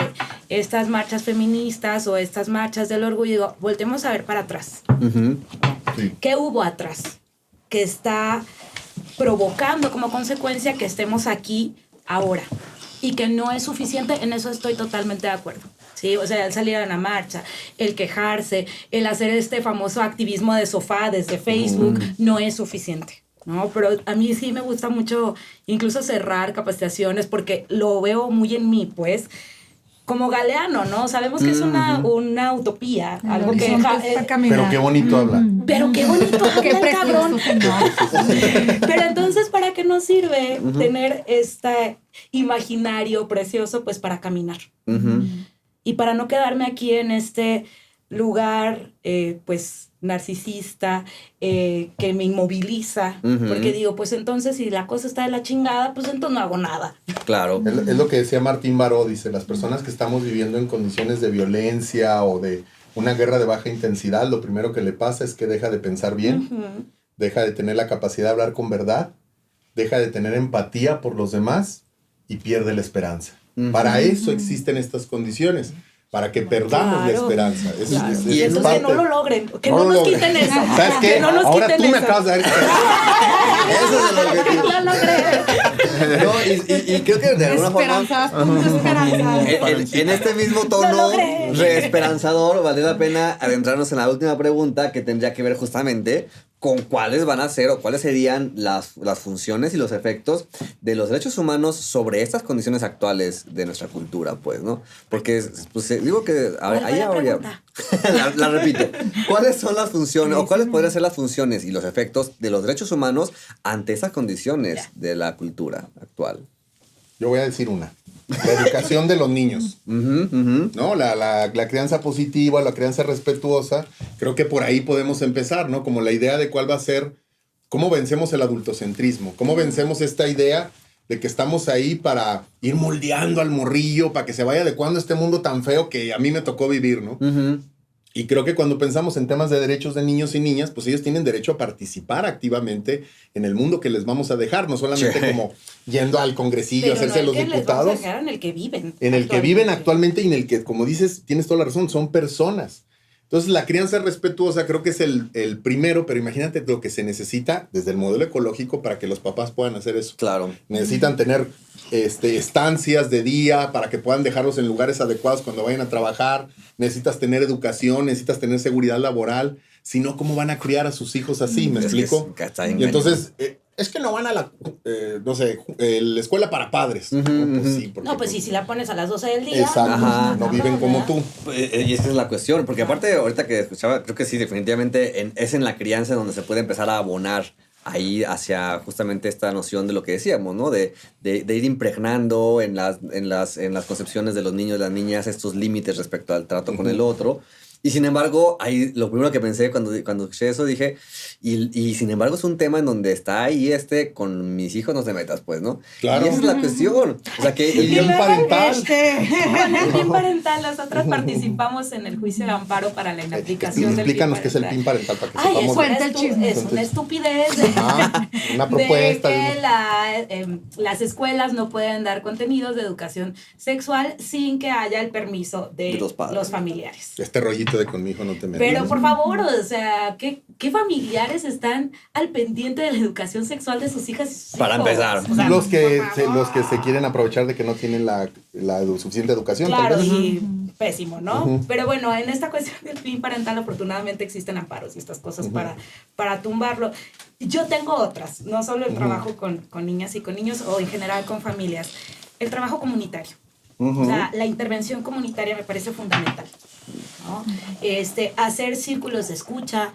estas marchas feministas o estas marchas del orgullo y digo, voltemos a ver para atrás. Ujú. Sí. ¿Qué hubo atrás? Que está provocando como consecuencia que estemos aquí ahora y que no es suficiente, en eso estoy totalmente de acuerdo. Sí, o sea, el salir a la marcha, el quejarse, el hacer este famoso activismo de sofá desde Facebook, no es suficiente, ¿no? Pero a mí sí me gusta mucho incluso cerrar capacitaciones porque lo veo muy en mí, pues, como Galeano, ¿no? Sabemos que es una utopía, El algo que... horizonte está caminando. Pero qué bonito habla. Pero qué bonito Qué habla el cabrón. precioso, señor. Pero entonces, ¿para qué nos sirve tener este imaginario precioso? Pues para caminar. Ujú. Y para no quedarme aquí en este lugar, pues, narcisista, que me inmoviliza. Ujú. Porque digo, pues entonces, si la cosa está de la chingada, pues entonces no hago nada. Claro. Es lo que decía Martín Baró, dice, las personas que estamos viviendo en condiciones de violencia o de una guerra de baja intensidad, lo primero que le pasa es que deja de pensar bien, Ujú. deja de tener la capacidad de hablar con verdad, deja de tener empatía por los demás y pierde la esperanza. Ujú. Para eso existen estas condiciones, para que perdamos la Claro, esperanza. claro. y Entonces, parte. que no lo logren, que No no, lo nos logren. quiten eso. ¿Sabes qué? Que no nos Ahora quiten tú me eso. acabas de dar... Ese es el objetivo. Lo logré. No, y creo que de alguna forma... Esperanzas, punto esperanzas. En este mismo Lo tono logré. reesperanzador, valdría la pena adentrarnos en la última pregunta que tendría que ver justamente con cuáles van a ser o cuáles serían las funciones y los efectos de los derechos humanos sobre estas condiciones actuales de nuestra cultura, pues, ¿no? Porque, pues, digo que ¿Cuál fue ahí la habría... pregunta? la repito. ¿Cuáles son las funciones o cuáles podrían ser las funciones y los efectos de los derechos humanos ante esas condiciones de la cultura actual? Yo voy a decir una. La educación de los niños. Ujú, ujú. ¿No? La crianza positiva, la crianza respetuosa, creo que por ahí podemos empezar, ¿no? Como la idea de cuál va a ser, cómo vencemos el adultocentrismo, cómo vencemos esta idea de que estamos ahí para ir moldeando al morrillo, para que se vaya adecuando a este mundo tan feo que a mí me tocó vivir, ¿no? Ujú. Y creo que cuando pensamos en temas de derechos de niños y niñas, pues ellos tienen derecho a participar activamente en el mundo que les vamos a dejar, no solamente Sí. como yendo al congresillo, Pero hacerse no los el que les vamos a diputados. dejar, en el que viven. En el que viven actualmente y en el que, como dices, tienes toda la razón, son personas. Entonces, la crianza respetuosa creo que es el primero, pero imagínate lo que se necesita desde el modelo ecológico para que los papás puedan hacer eso. Claro. Necesitan tener estancias de día para que puedan dejarlos en lugares adecuados cuando vayan a trabajar. Necesitas tener educación, necesitas tener seguridad laboral. Si no, ¿cómo van a criar a sus hijos así? ¿Me Es que explico? está bien Y entonces, es que no van a la, no sé, la escuela para padres. Ujú, No, pues ujú. sí, porque No, pues sí, si la pones a las 12 del día. Exacto, Ajá. no viven como tú. Y esa es la cuestión, porque aparte ahorita que escuchaba, creo que sí, definitivamente es en la crianza donde se puede empezar a abonar ahí hacia justamente esta noción de lo que decíamos, ¿no? De ir impregnando en las concepciones de los niños y las niñas estos límites respecto al trato con el otro. Y sin embargo, ahí lo primero que pensé cuando escuché eso, dije, y sin embargo es un tema en donde está ahí con mis hijos no te metas, pues, ¿no? Claro. Y esa es la cuestión. O sea, que... El bien parental. Con el PIN parental, nosotras participamos en el juicio de amparo para la inaplicación del PIN Explícanos parental. qué es el PIN parental para que Ay, es, sepamos. Cuenta el chisme. es una estupidez de, Una propuesta. de que las escuelas no pueden dar contenidos de educación sexual sin que haya el permiso de De los padres. los familiares. Este rollito de con mi hijo no te metas. Pero por favor, o sea, ¿qué familiares están al pendiente de la educación sexual de sus hijas y sus Para hijos? empezar. O sea, los que por se quieren aprovechar de que no tienen la suficiente educación. Claro, tal vez. y pésimo, ¿no? Ujú. Pero bueno, en esta cuestión del PIN parental, afortunadamente existen amparos y estas cosas para tumbarlo. Yo tengo otras, no solo el trabajo con niñas y con niños, o en general con familias. El trabajo comunitario. O sea, la intervención comunitaria me parece fundamental, ¿no? Hacer círculos de escucha,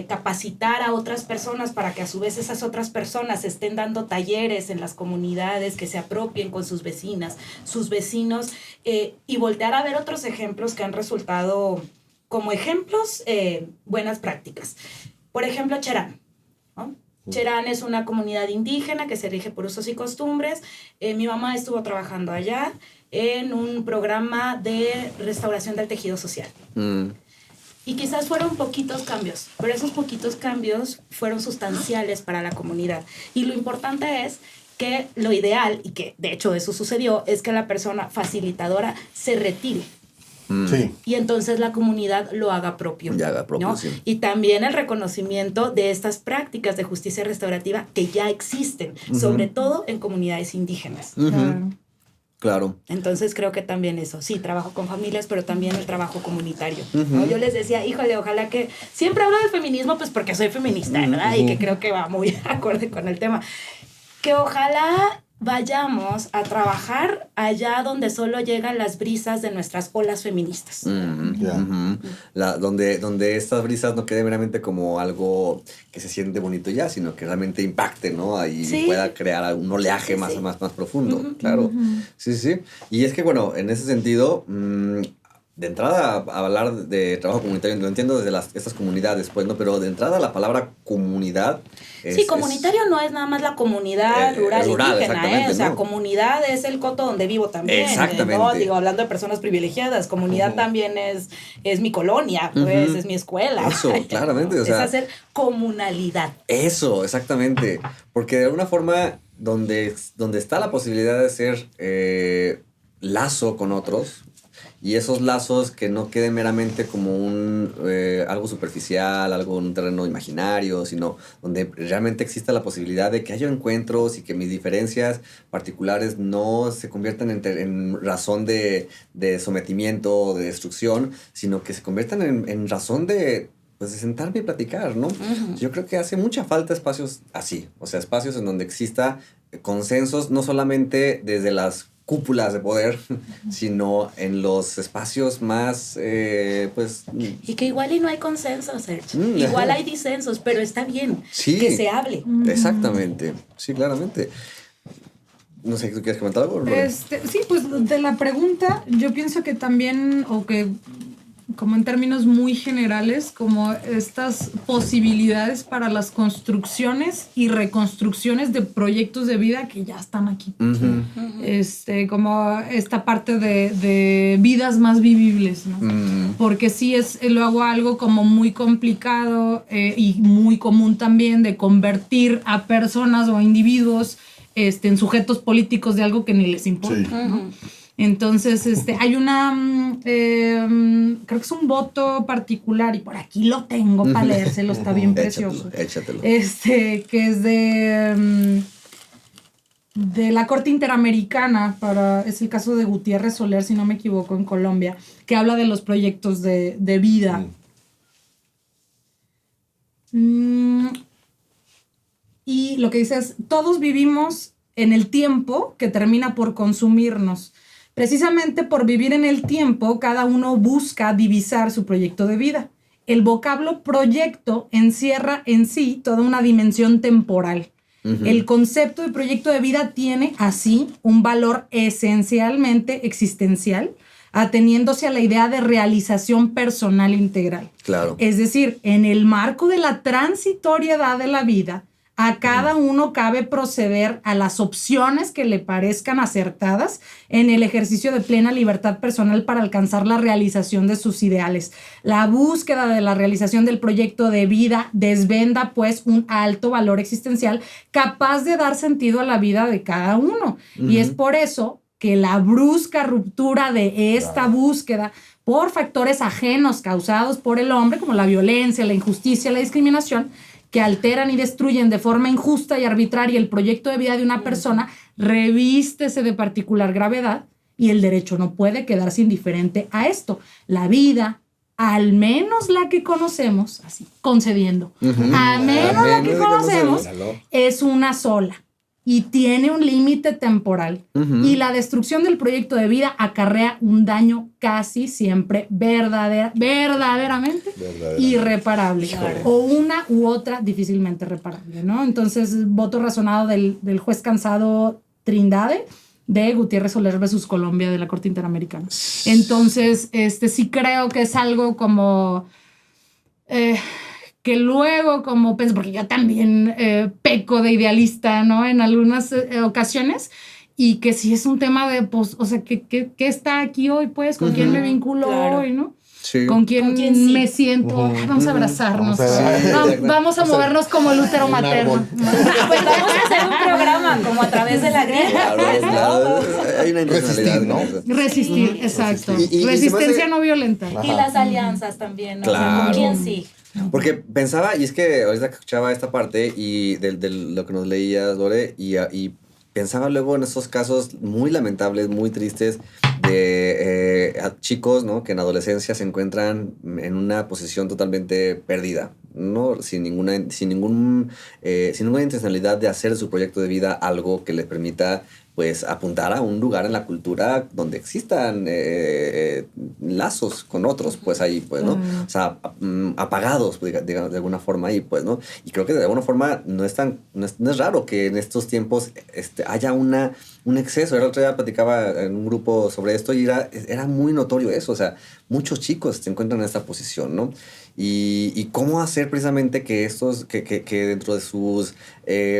capacitar a otras personas para que a su vez esas otras personas estén dando talleres en las comunidades, que se apropien con sus vecinas, sus vecinos, y voltear a ver otros ejemplos que han resultado como ejemplos buenas prácticas. Por ejemplo, Cherán, ¿no? Cherán es una comunidad indígena que se rige por usos y costumbres. Mi mamá estuvo trabajando allá en un programa de restauración del tejido social. Y quizás fueron poquitos cambios, pero esos poquitos cambios fueron sustanciales para la comunidad. Y lo importante es que lo ideal, y que de hecho eso sucedió, es que la persona facilitadora se retire. Sí. Y entonces la comunidad lo haga propio. Ya haga propio, ¿no? sí. Y también el reconocimiento de estas prácticas de justicia restaurativa que ya existen, sobre todo en comunidades indígenas. Claro. Entonces creo que también eso, sí, trabajo con familias, pero también el trabajo comunitario, ¿no? Yo les decía, híjole, ojalá que, siempre hablo del feminismo pues porque soy feminista, ¿verdad? Y que creo que va muy acorde con el tema, que ojalá vayamos a trabajar allá donde solo llegan las brisas de nuestras olas feministas. Donde estas brisas no queden meramente como algo que se siente bonito ya, sino que realmente impacte, ¿no? Y pueda crear un oleaje más profundo, claro. Sí. Y es que, bueno, en ese sentido, de entrada a hablar de trabajo comunitario, lo entiendo desde estas comunidades, pues, ¿no? Pero de entrada la palabra comunidad... comunitario no es nada más la comunidad rural indígena, o sea, ¿no? Comunidad es el coto donde vivo también. Exactamente. ¿no? Digo, hablando de personas privilegiadas, comunidad también es mi colonia, pues, es mi escuela. Eso, claramente. O sea, es hacer comunalidad. Eso, exactamente. Porque de alguna forma, donde está la posibilidad de hacer lazo con otros, y esos lazos que no queden meramente como algo superficial, algo en un terreno imaginario, sino donde realmente exista la posibilidad de que haya encuentros y que mis diferencias particulares no se conviertan en razón de sometimiento o de destrucción, sino que se conviertan en razón de sentarme y platicar, ¿no? Yo creo que hace mucha falta espacios así, o sea, espacios en donde exista consensos, no solamente desde las cúpulas de poder, sino en los espacios más, Y que igual y no hay consenso, Sergio. Igual hay disensos, pero está bien que se hable. Exactamente, sí, claramente. No sé, ¿tú quieres comentar algo? Sí, pues de la pregunta, yo pienso que también, o que como en términos muy generales, como estas posibilidades para las construcciones y reconstrucciones de proyectos de vida que ya están aquí. Como esta parte de vidas más vivibles, ¿no? Porque sí es luego algo como muy complicado y muy común también de convertir a personas o a individuos en sujetos políticos de algo que ni les importa, ¿no? Entonces, hay una, creo que es un voto particular, y por aquí lo tengo para leérselo, está bien precioso. Échatelo. Que es de la Corte Interamericana, es el caso de Gutiérrez Soler, si no me equivoco, en Colombia, que habla de los proyectos de vida. Y lo que dice es, todos vivimos en el tiempo que termina por consumirnos. Precisamente por vivir en el tiempo, cada uno busca divisar su proyecto de vida. El vocablo proyecto encierra en sí toda una dimensión temporal. El concepto de proyecto de vida tiene, así, un valor esencialmente existencial, ateniéndose a la idea de realización personal integral. Claro. Es decir, en el marco de la transitoriedad de la vida, a cada uno cabe proceder a las opciones que le parezcan acertadas en el ejercicio de plena libertad personal para alcanzar la realización de sus ideales. La búsqueda de la realización del proyecto de vida desvenda, pues, un alto valor existencial capaz de dar sentido a la vida de cada uno. Y es por eso que la brusca ruptura de esta búsqueda por factores ajenos causados por el hombre, como la violencia, la injusticia, la discriminación, que alteran y destruyen de forma injusta y arbitraria el proyecto de vida de una persona, revístese de particular gravedad y el derecho no puede quedarse indiferente a esto. La vida, al menos la que conocemos, así, concediendo, al menos la que conocemos, es una sola y tiene un límite temporal. Y la destrucción del proyecto de vida acarrea un daño casi siempre verdaderamente irreparable. O una u otra difícilmente reparable, ¿no? Entonces, voto razonado del juez cansado Trindade de Gutiérrez Soler versus Colombia de la Corte Interamericana. Entonces, sí creo que es algo como... que luego, como pienso, porque yo también peco de idealista, ¿no? En algunas ocasiones, y que sí es un tema de, pues, o sea, ¿qué está aquí hoy, pues? ¿Con quién me vinculo hoy, no? Sí. ¿Con quién sí? me siento? Vamos a abrazarnos. Vamos a movernos como el útero materno. Pues vamos a hacer un programa como a través de la grieta. Claro. Hay una intencionalidad, Resistir, ¿no? ¿no? Resistir, exacto. Y Resistencia se me hace... no violenta. Y las alianzas también, ¿no? Claro. O sea, ¿con quién sí? Porque pensaba, y es que ahorita que escuchaba esta parte y de lo que nos leías, Lore, y pensaba luego en esos casos muy lamentables, muy tristes de chicos, ¿no? Que en adolescencia se encuentran en una posición totalmente perdida, ¿no? Sin ninguna intencionalidad de hacer su proyecto de vida algo que les permita, pues, apuntar a un lugar en la cultura donde existan lazos con otros, pues, ahí, pues, ¿no? O sea, apagados, digamos, de alguna forma ahí, pues, ¿no? Y creo que de alguna forma no es raro que en estos tiempos haya un exceso. El otro día platicaba en un grupo sobre esto y era muy notorio eso. O sea, muchos chicos se encuentran en esta posición, ¿no? Y cómo hacer precisamente que que dentro de sus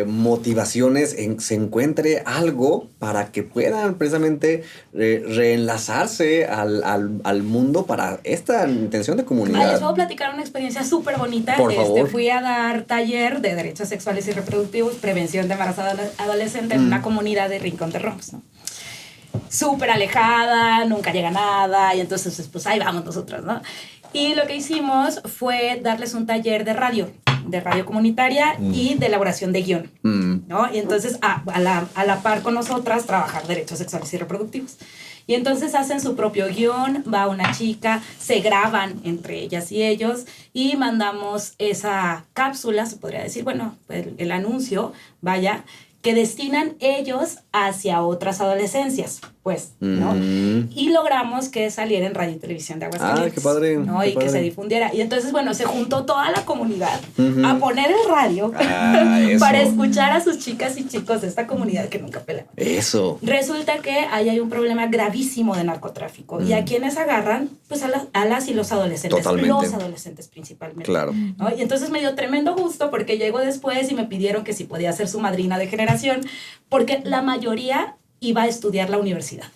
motivaciones se encuentre algo para que puedan precisamente reenlazarse al mundo para esta intención de comunidad. Les voy a platicar una experiencia súper bonita. Por favor. Fui a dar taller de derechos sexuales y reproductivos, prevención de embarazo adolescente en una comunidad de Rincón de Romos, ¿no? Súper alejada, nunca llega nada, y entonces pues ahí vamos nosotros, ¿no? Y lo que hicimos fue darles un taller de radio comunitaria y de elaboración de guión, ¿no? Y entonces a la par con nosotras trabajar derechos sexuales y reproductivos. Y entonces hacen su propio guión, va una chica, se graban entre ellas y ellos y mandamos esa cápsula, se podría decir, bueno, el anuncio, vaya, que destinan ellos hacia otras adolescencias, pues, ¿no? Y logramos que saliera en radio y televisión de Aguascalientes. ¡Qué padre! ¿no? Qué y padre. que se difundiera. Y entonces, bueno, se juntó toda la comunidad a poner el radio Eso. para escuchar a sus chicas y chicos de esta comunidad que nunca pelean. Eso. Resulta que ahí hay un problema gravísimo de narcotráfico. ¿Y a quiénes agarran? Pues a las y los adolescentes. Totalmente. Los adolescentes principalmente. Claro. ¿no? Y entonces me dio tremendo gusto porque llegó después y me pidieron que si podía ser su madrina de generación, porque la mayoría iba a estudiar la universidad.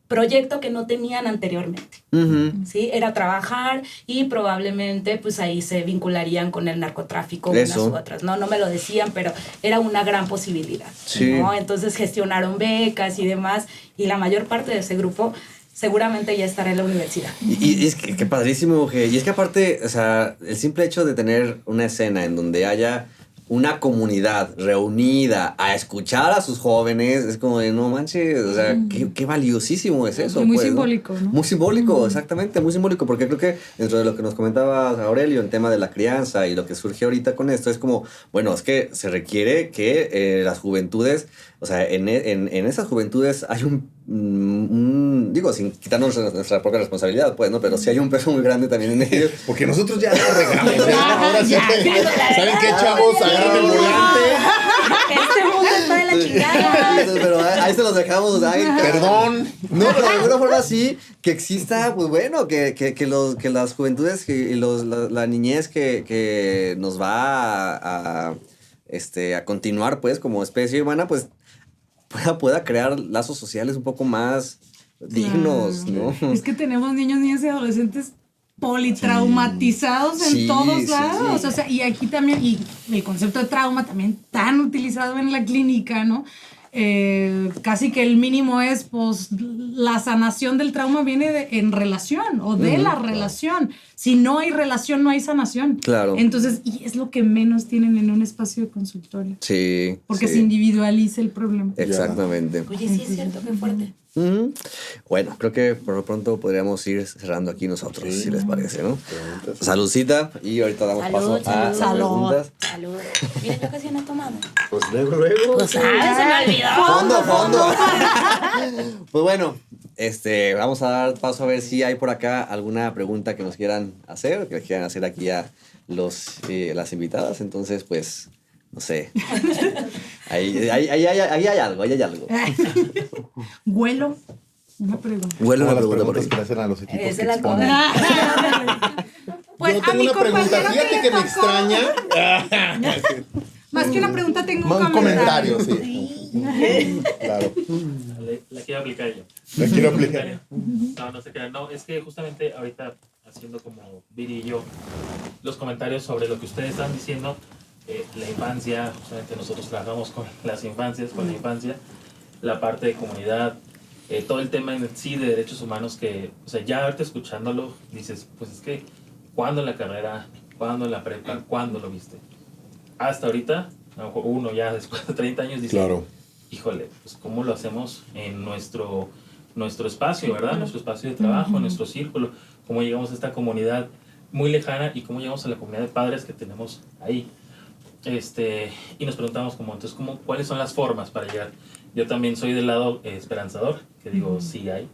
Proyecto que no tenían anteriormente. ¿Sí? Era trabajar y probablemente pues ahí se vincularían con el narcotráfico unas u otras. No me lo decían, pero era una gran posibilidad. Sí. ¿no? Entonces gestionaron becas y demás y la mayor parte de ese grupo seguramente ya estará en la universidad. Y es que padrísimo, y es que aparte, o sea, el simple hecho de tener una escena en donde haya una comunidad reunida a escuchar a sus jóvenes, es como de, no manches, o sea, qué valiosísimo es eso. Y muy pues, simbólico, ¿no? Muy simbólico, exactamente, muy simbólico, porque creo que dentro de lo que nos comentaba Aurelio, el tema de la crianza y lo que surge ahorita con esto, es como, bueno, es que se requiere que las juventudes, o sea, en esas juventudes hay digo, sin quitarnos nuestra propia responsabilidad, pues, ¿no? Pero sí hay un peso muy grande también en ellos. Porque nosotros ya lo regamos. Ahora sí. ¿Saben qué, chavos? Agarran el volante. Este mundo está de la chingada. Pero ahí se los dejamos. Perdón. No, pero de alguna forma sí, que exista, pues bueno, que las juventudes y la niñez que nos va a continuar, pues, como especie humana, pues, pueda crear lazos sociales un poco más dignos, ¿no? Es que tenemos niños, niñas y adolescentes politraumatizados en todos lados. O sea, y aquí también, y el concepto de trauma también tan utilizado en la clínica, ¿no? casi que el mínimo es, pues, la sanación del trauma viene en relación o de la relación. Si no hay relación, no hay sanación. Claro. Entonces, y es lo que menos tienen en un espacio de consultorio. Sí. Porque sí. se individualiza el problema. Exactamente. Oye, sí es cierto, qué fuerte. Ujú. Bueno, creo que por lo pronto podríamos ir cerrando aquí nosotros, si les parece, ¿no? Preguntas. Saludcita, y ahorita damos Salud, paso a las salud. preguntas. Salud. Mira, yo casi no he tomado. Pues luego. Pues, se me olvidó. Fondo. Pues bueno, vamos a dar paso a ver si hay por acá alguna pregunta que nos quieran hacer, que les quieran hacer aquí a las invitadas. Entonces, pues, no sé. Ahí hay algo. Vuelo. Una pregunta. Vuelve Como una las pregunta por preguntas ahí. que le hacen a los equipos Es que de la exponen. Pues Yo a tengo mi una pregunta, compañero fíjate que me le tocó- extraña. Más que una pregunta, tengo Un un comentario, sí. Claro. La quiero aplicar yo. La quiero aplicar. No se crean. No, es que justamente ahorita, haciendo como Viri y yo, los comentarios sobre lo que ustedes están diciendo, la infancia, justamente nosotros trabajamos con las infancias, con la infancia, la parte de comunidad, todo el tema en sí de derechos humanos que, o sea, ya ahorita escuchándolo, dices, pues es que, ¿cuándo en la carrera? ¿Cuándo en la prepa? ¿Cuándo lo viste? Hasta ahorita, a lo mejor uno ya después de 30 años dice, Claro. híjole, pues cómo lo hacemos en nuestro espacio, ¿verdad? Nuestro espacio de trabajo, nuestro círculo, cómo llegamos a esta comunidad muy lejana y cómo llegamos a la comunidad de padres que tenemos ahí. Y nos preguntamos entonces, ¿cuáles son las formas para llegar? Yo también soy del lado esperanzador, que digo, sí hay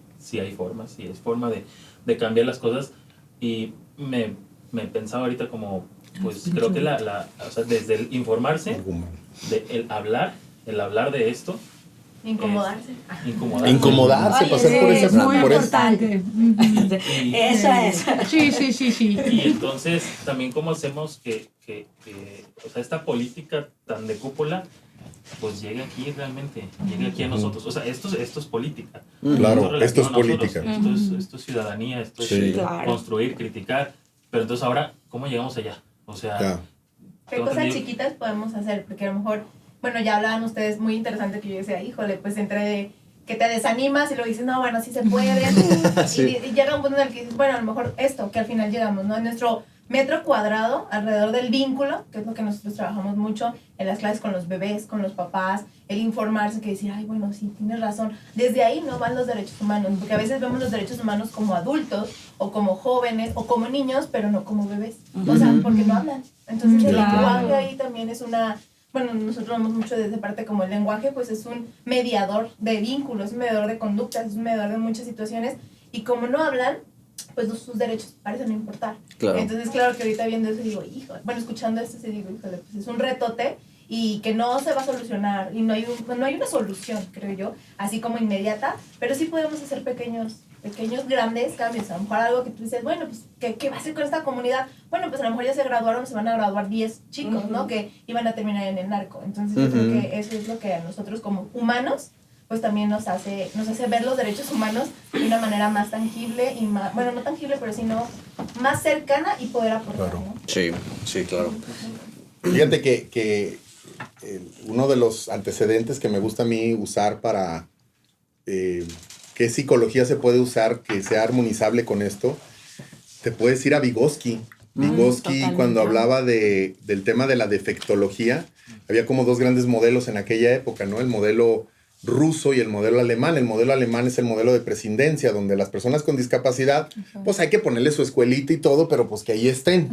formas, sí es forma de cambiar las cosas. Y me pensaba ahorita como, pues creo que o sea, desde el informarse, el hablar de esto, Incomodarse. Incomodarse, pasar por Es ese muy por ese- importante. y, Eso es. Sí. y entonces también cómo hacemos que o sea, esta política tan de cúpula pues llegue aquí realmente, llegue aquí a nosotros. O sea, esto es política. Claro, esto es relación a nosotros, política. Esto es ciudadanía, esto Sí. es Claro. construir, criticar. Pero entonces ahora, ¿cómo llegamos allá? O sea, Ya. ¿Qué cosas chiquitas podemos hacer? Porque a lo mejor, bueno, ya hablaban ustedes muy interesante que yo decía, híjole, pues entre que te desanimas y luego dices, no, bueno, sí se puede. Y llega un punto en el que dices, bueno, a lo mejor esto, que al final llegamos, ¿no? En nuestro metro cuadrado, alrededor del vínculo, que es lo que nosotros trabajamos mucho en las clases con los bebés, con los papás, el informarse, que decir, ay, bueno, sí, tienes razón. Desde ahí no van los derechos humanos, porque a veces vemos los derechos humanos como adultos, o como jóvenes, o como niños, pero no como bebés. O sea, porque no hablan. Entonces el Claro. lenguaje ahí también es una... Bueno, nosotros vemos mucho desde parte como el lenguaje, pues es un mediador de vínculos, un mediador de conductas, es un mediador de muchas situaciones, y como no hablan, pues sus derechos parecen no importar. Claro. Entonces, claro que ahorita viendo eso digo, hijo, bueno, escuchando esto sí digo, híjole, pues es un retote y que no se va a solucionar y no hay una solución, creo yo, así como inmediata, pero sí podemos hacer pequeños, grandes cambios. A lo mejor algo que tú dices, bueno, pues, ¿qué va a hacer con esta comunidad? Bueno, pues a lo mejor ya se graduaron, se van a graduar 10 chicos, ¿no? Que iban a terminar en el narco. Entonces, yo creo que eso es lo que a nosotros como humanos, pues también nos hace ver los derechos humanos de una manera más tangible y más, bueno, no tangible, pero sino más cercana y poder aportar, Claro. ¿no? Sí, claro. Fíjate que uno de los antecedentes que me gusta a mí usar para qué psicología se puede usar que sea armonizable con esto, te puedes ir a Vygotsky. Vygotsky, totalmente. cuando hablaba del tema de la defectología, había como dos grandes modelos en aquella época, ¿no? El modelo ruso y el modelo alemán. El modelo alemán es el modelo de prescindencia, donde las personas con discapacidad, pues hay que ponerle su escuelita y todo, pero pues que ahí estén.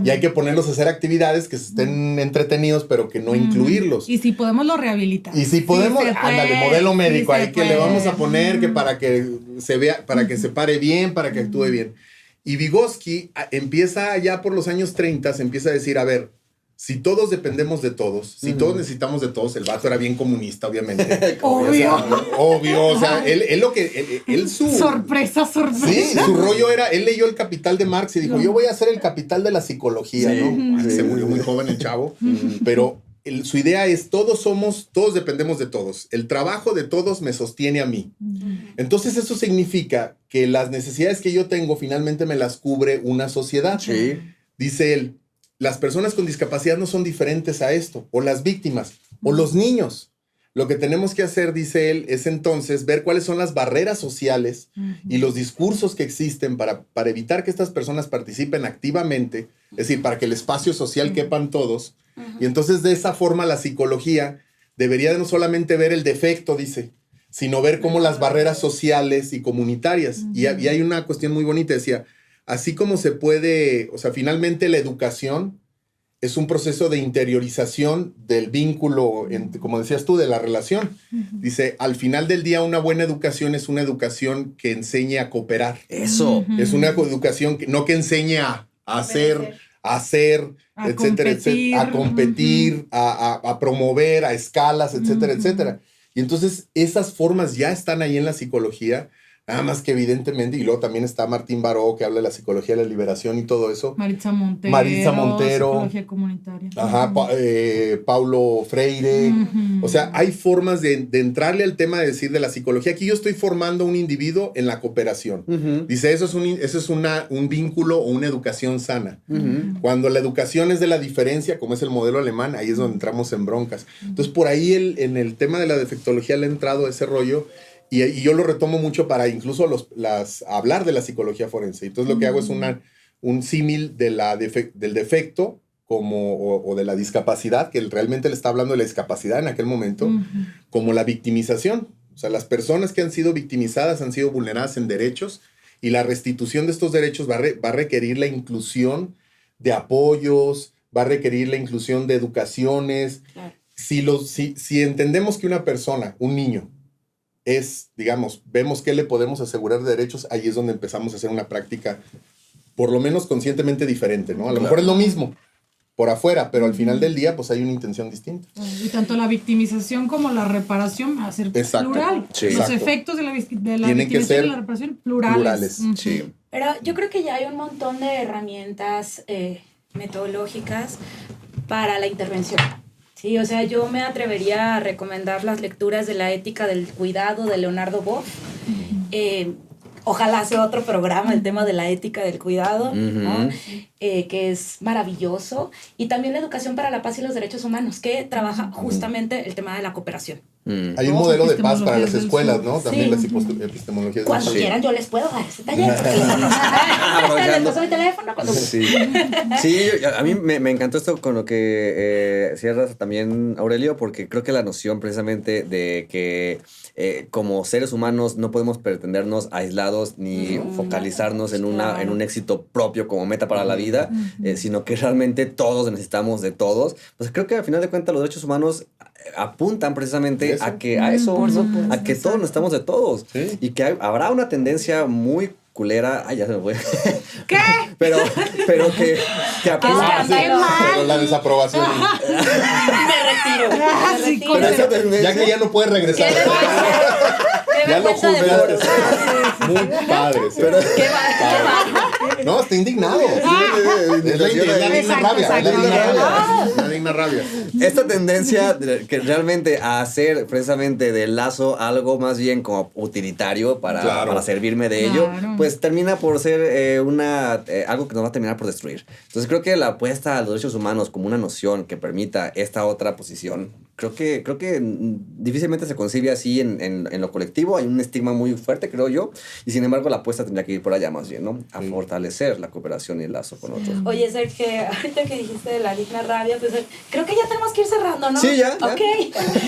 Y hay que ponerlos a hacer actividades que estén entretenidos, pero que no incluirlos. Y si podemos, lo rehabilitamos. Y si podemos, Sí se puede, ándale, modelo médico, sí se ahí que le puede. vamos a poner que para que se vea, para que se pare bien, para que actúe bien. Y Vygotsky empieza ya por los años 30, se empieza a decir, a ver, si todos dependemos de todos, si todos necesitamos de todos, el vato era bien comunista, obviamente. Obvio. Obvio, o sea, él su... Sorpresa. Sí, su rollo era, él leyó El Capital de Marx y dijo, yo voy a hacer el capital de la psicología, Sí. ¿no? Se murió muy joven el chavo, pero su idea es, todos dependemos de todos. El trabajo de todos me sostiene a mí. Entonces eso significa que las necesidades que yo tengo finalmente me las cubre una sociedad. Sí. Dice él, las personas con discapacidad no son diferentes a esto, o las víctimas, o los niños. Lo que tenemos que hacer, dice él, es entonces ver cuáles son las barreras sociales y los discursos que existen para evitar que estas personas participen activamente, es decir, para que el espacio social quepan todos. Y entonces de esa forma la psicología debería no solamente ver el defecto, dice, sino ver cómo las barreras sociales y comunitarias. Y hay una cuestión muy bonita, decía, así como se puede, o sea, finalmente la educación es un proceso de interiorización del vínculo, como decías tú, de la relación. Dice, al final del día una buena educación es una educación que enseñe a cooperar. Eso. Es una educación que no que enseñe a hacer, etcétera, etcétera, a competir, a promover, a escalas, etcétera, etcétera. Y entonces esas formas ya están ahí en la psicología, nada más que evidentemente, y luego también está Martín Baró, que habla de la psicología de la liberación y todo eso. Maritza Montero. Psicología comunitaria. Ajá, Paulo Freire. O sea, hay formas de entrarle al tema de decir de la psicología. Aquí yo estoy formando un individuo en la cooperación. Dice, eso es un vínculo o una educación sana. Cuando la educación es de la diferencia, como es el modelo alemán, ahí es donde entramos en broncas. Entonces, por ahí en el tema de la defectología le ha entrado ese rollo. Y yo lo retomo mucho para incluso hablar de la psicología forense. Entonces lo que hago es un símil del defecto o de la discapacidad, que realmente le está hablando de la discapacidad en aquel momento, como la victimización. O sea, las personas que han sido victimizadas han sido vulneradas en derechos y la restitución de estos derechos va a requerir la inclusión de apoyos, va a requerir la inclusión de educaciones. Claro. Si entendemos que una persona, un niño, vemos que le podemos asegurar derechos, ahí es donde empezamos a hacer una práctica, por lo menos conscientemente diferente, ¿no? A lo mejor es lo mismo por afuera, pero al final del día, pues hay una intención distinta. Y tanto la victimización como la reparación va a ser plural. Sí. Los efectos de la victimización y la reparación plurales. Sí. Pero yo creo que ya hay un montón de herramientas metodológicas para la intervención. Sí, o sea, yo me atrevería a recomendar las lecturas de la ética del cuidado de Leonardo Boff. Ojalá sea otro programa el tema de la ética del cuidado, ¿no? Que es maravilloso. Y también la educación para la paz y los derechos humanos, que trabaja justamente el tema de la cooperación. Hay un modelo de paz para las escuelas, ¿no? También las epistemologías. Cuando quieran yo les puedo dar ese taller. Les paso mi teléfono cuando... Sí, a mí me encantó esto con lo que cierras también, Aurelio, porque creo que la noción precisamente de que como seres humanos no podemos pretendernos aislados ni focalizarnos en un éxito propio como meta para la vida, sino que realmente todos necesitamos de todos. Pues creo que al final de cuentas los derechos humanos apuntan precisamente a que todos necesitamos de todos. ¿Sí? Y que habrá una tendencia muy culera. Ay, ya se me fue. ¿Qué? pero que apunta. Pero la desaprobación. Me retiro. Ya que ya no puede regresar. Ya lo juzgaste. Muy padre. Pero, ¿Qué va? No, está indignado. Es la digna rabia. Esta tendencia que realmente a hacer precisamente del lazo algo más bien como utilitario para servirme de ello, pues termina por ser algo que nos va a terminar por destruir. Entonces creo que la apuesta a los derechos humanos como una noción que permita esta otra posición, creo que difícilmente se concibe así en lo colectivo. Hay un estigma muy fuerte, creo yo, y sin embargo la apuesta tendría que ir por allá más bien, ¿no? A fortalecer la cooperación y el lazo con otros. Oye, Sergio, ahorita que dijiste de la digna rabia, pues creo que ya tenemos que ir cerrando, ¿no? Sí, ya. Ok.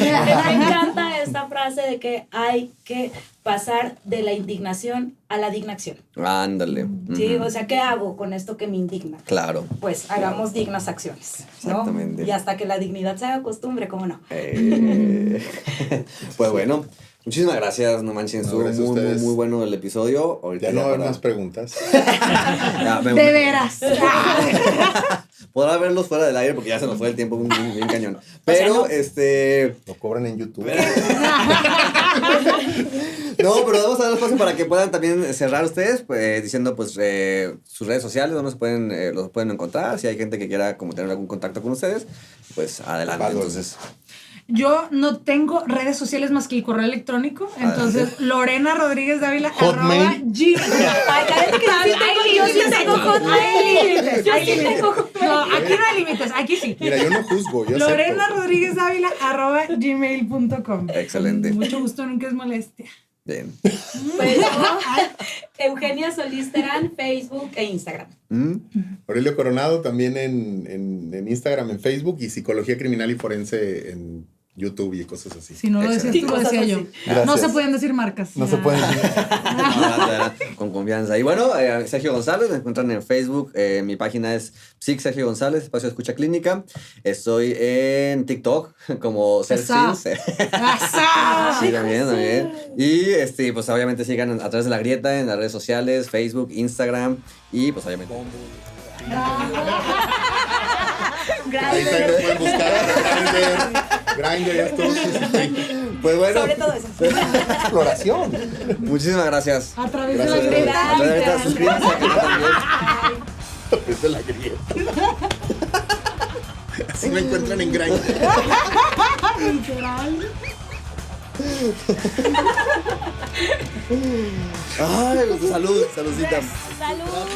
Me encanta esta frase de que hay que pasar de la indignación a la dignación. Ándale. Sí, o sea, ¿qué hago con esto que me indigna? Claro. Pues hagamos dignas acciones, ¿no? Exactamente. Y hasta que la dignidad se haga costumbre, ¿cómo no? Pues bueno, muchísimas gracias, no manchen, estuvo muy bueno el episodio. Ahorita ya no hay más preguntas. De veras. Podrá verlos fuera del aire porque ya se nos fue el tiempo bien cañón. Pero, o sea, Lo cobran en YouTube. No, pero vamos a dar espacio para que puedan también cerrar ustedes, pues, diciendo pues sus redes sociales, donde los pueden encontrar. Si hay gente que quiera como tener algún contacto con ustedes, pues adelante. Entonces, yo no tengo redes sociales más que el correo electrónico. Entonces, Lorena Rodríguez Dávila Hotmail. @gmail. Ay, Karen, que yo sí tengo Hotmail. Yo sí tengo Hotmail. No, aquí no hay límites, aquí sí. Mira, yo no juzgo, yo Lorena acepto. Rodríguez Ávila @gmail.com. Excelente. Con mucho gusto, nunca es molestia. Bien. Pues Eugenia Solís Terán, Facebook e Instagram. Aurelio Coronado también en Instagram, en Facebook, y Psicología Criminal y Forense en YouTube y cosas así. Si no lo decías tú, lo Cosas decía así. yo. Gracias. No se pueden decir marcas. No se pueden decir. Con confianza. Y bueno, Sergio González, me encuentran en Facebook. Mi página es Psic Sergio González, Espacio de Escucha Clínica. Estoy en TikTok como Sergis. Sí, también. Y pues obviamente sigan a través de La Grieta en las redes sociales, Facebook, Instagram y pues obviamente. Ahí también lo pueden buscar. Grindr, ya todo. Pues bueno, Sobre todo eso. Exploración. muchísimas gracias. A través Gracias. de la grieta. A través de esta, suscríbanse al canal también. Es de La Grieta. Así me encuentran en Grindr. Literal. Ay, salud, saludcita. Saludos.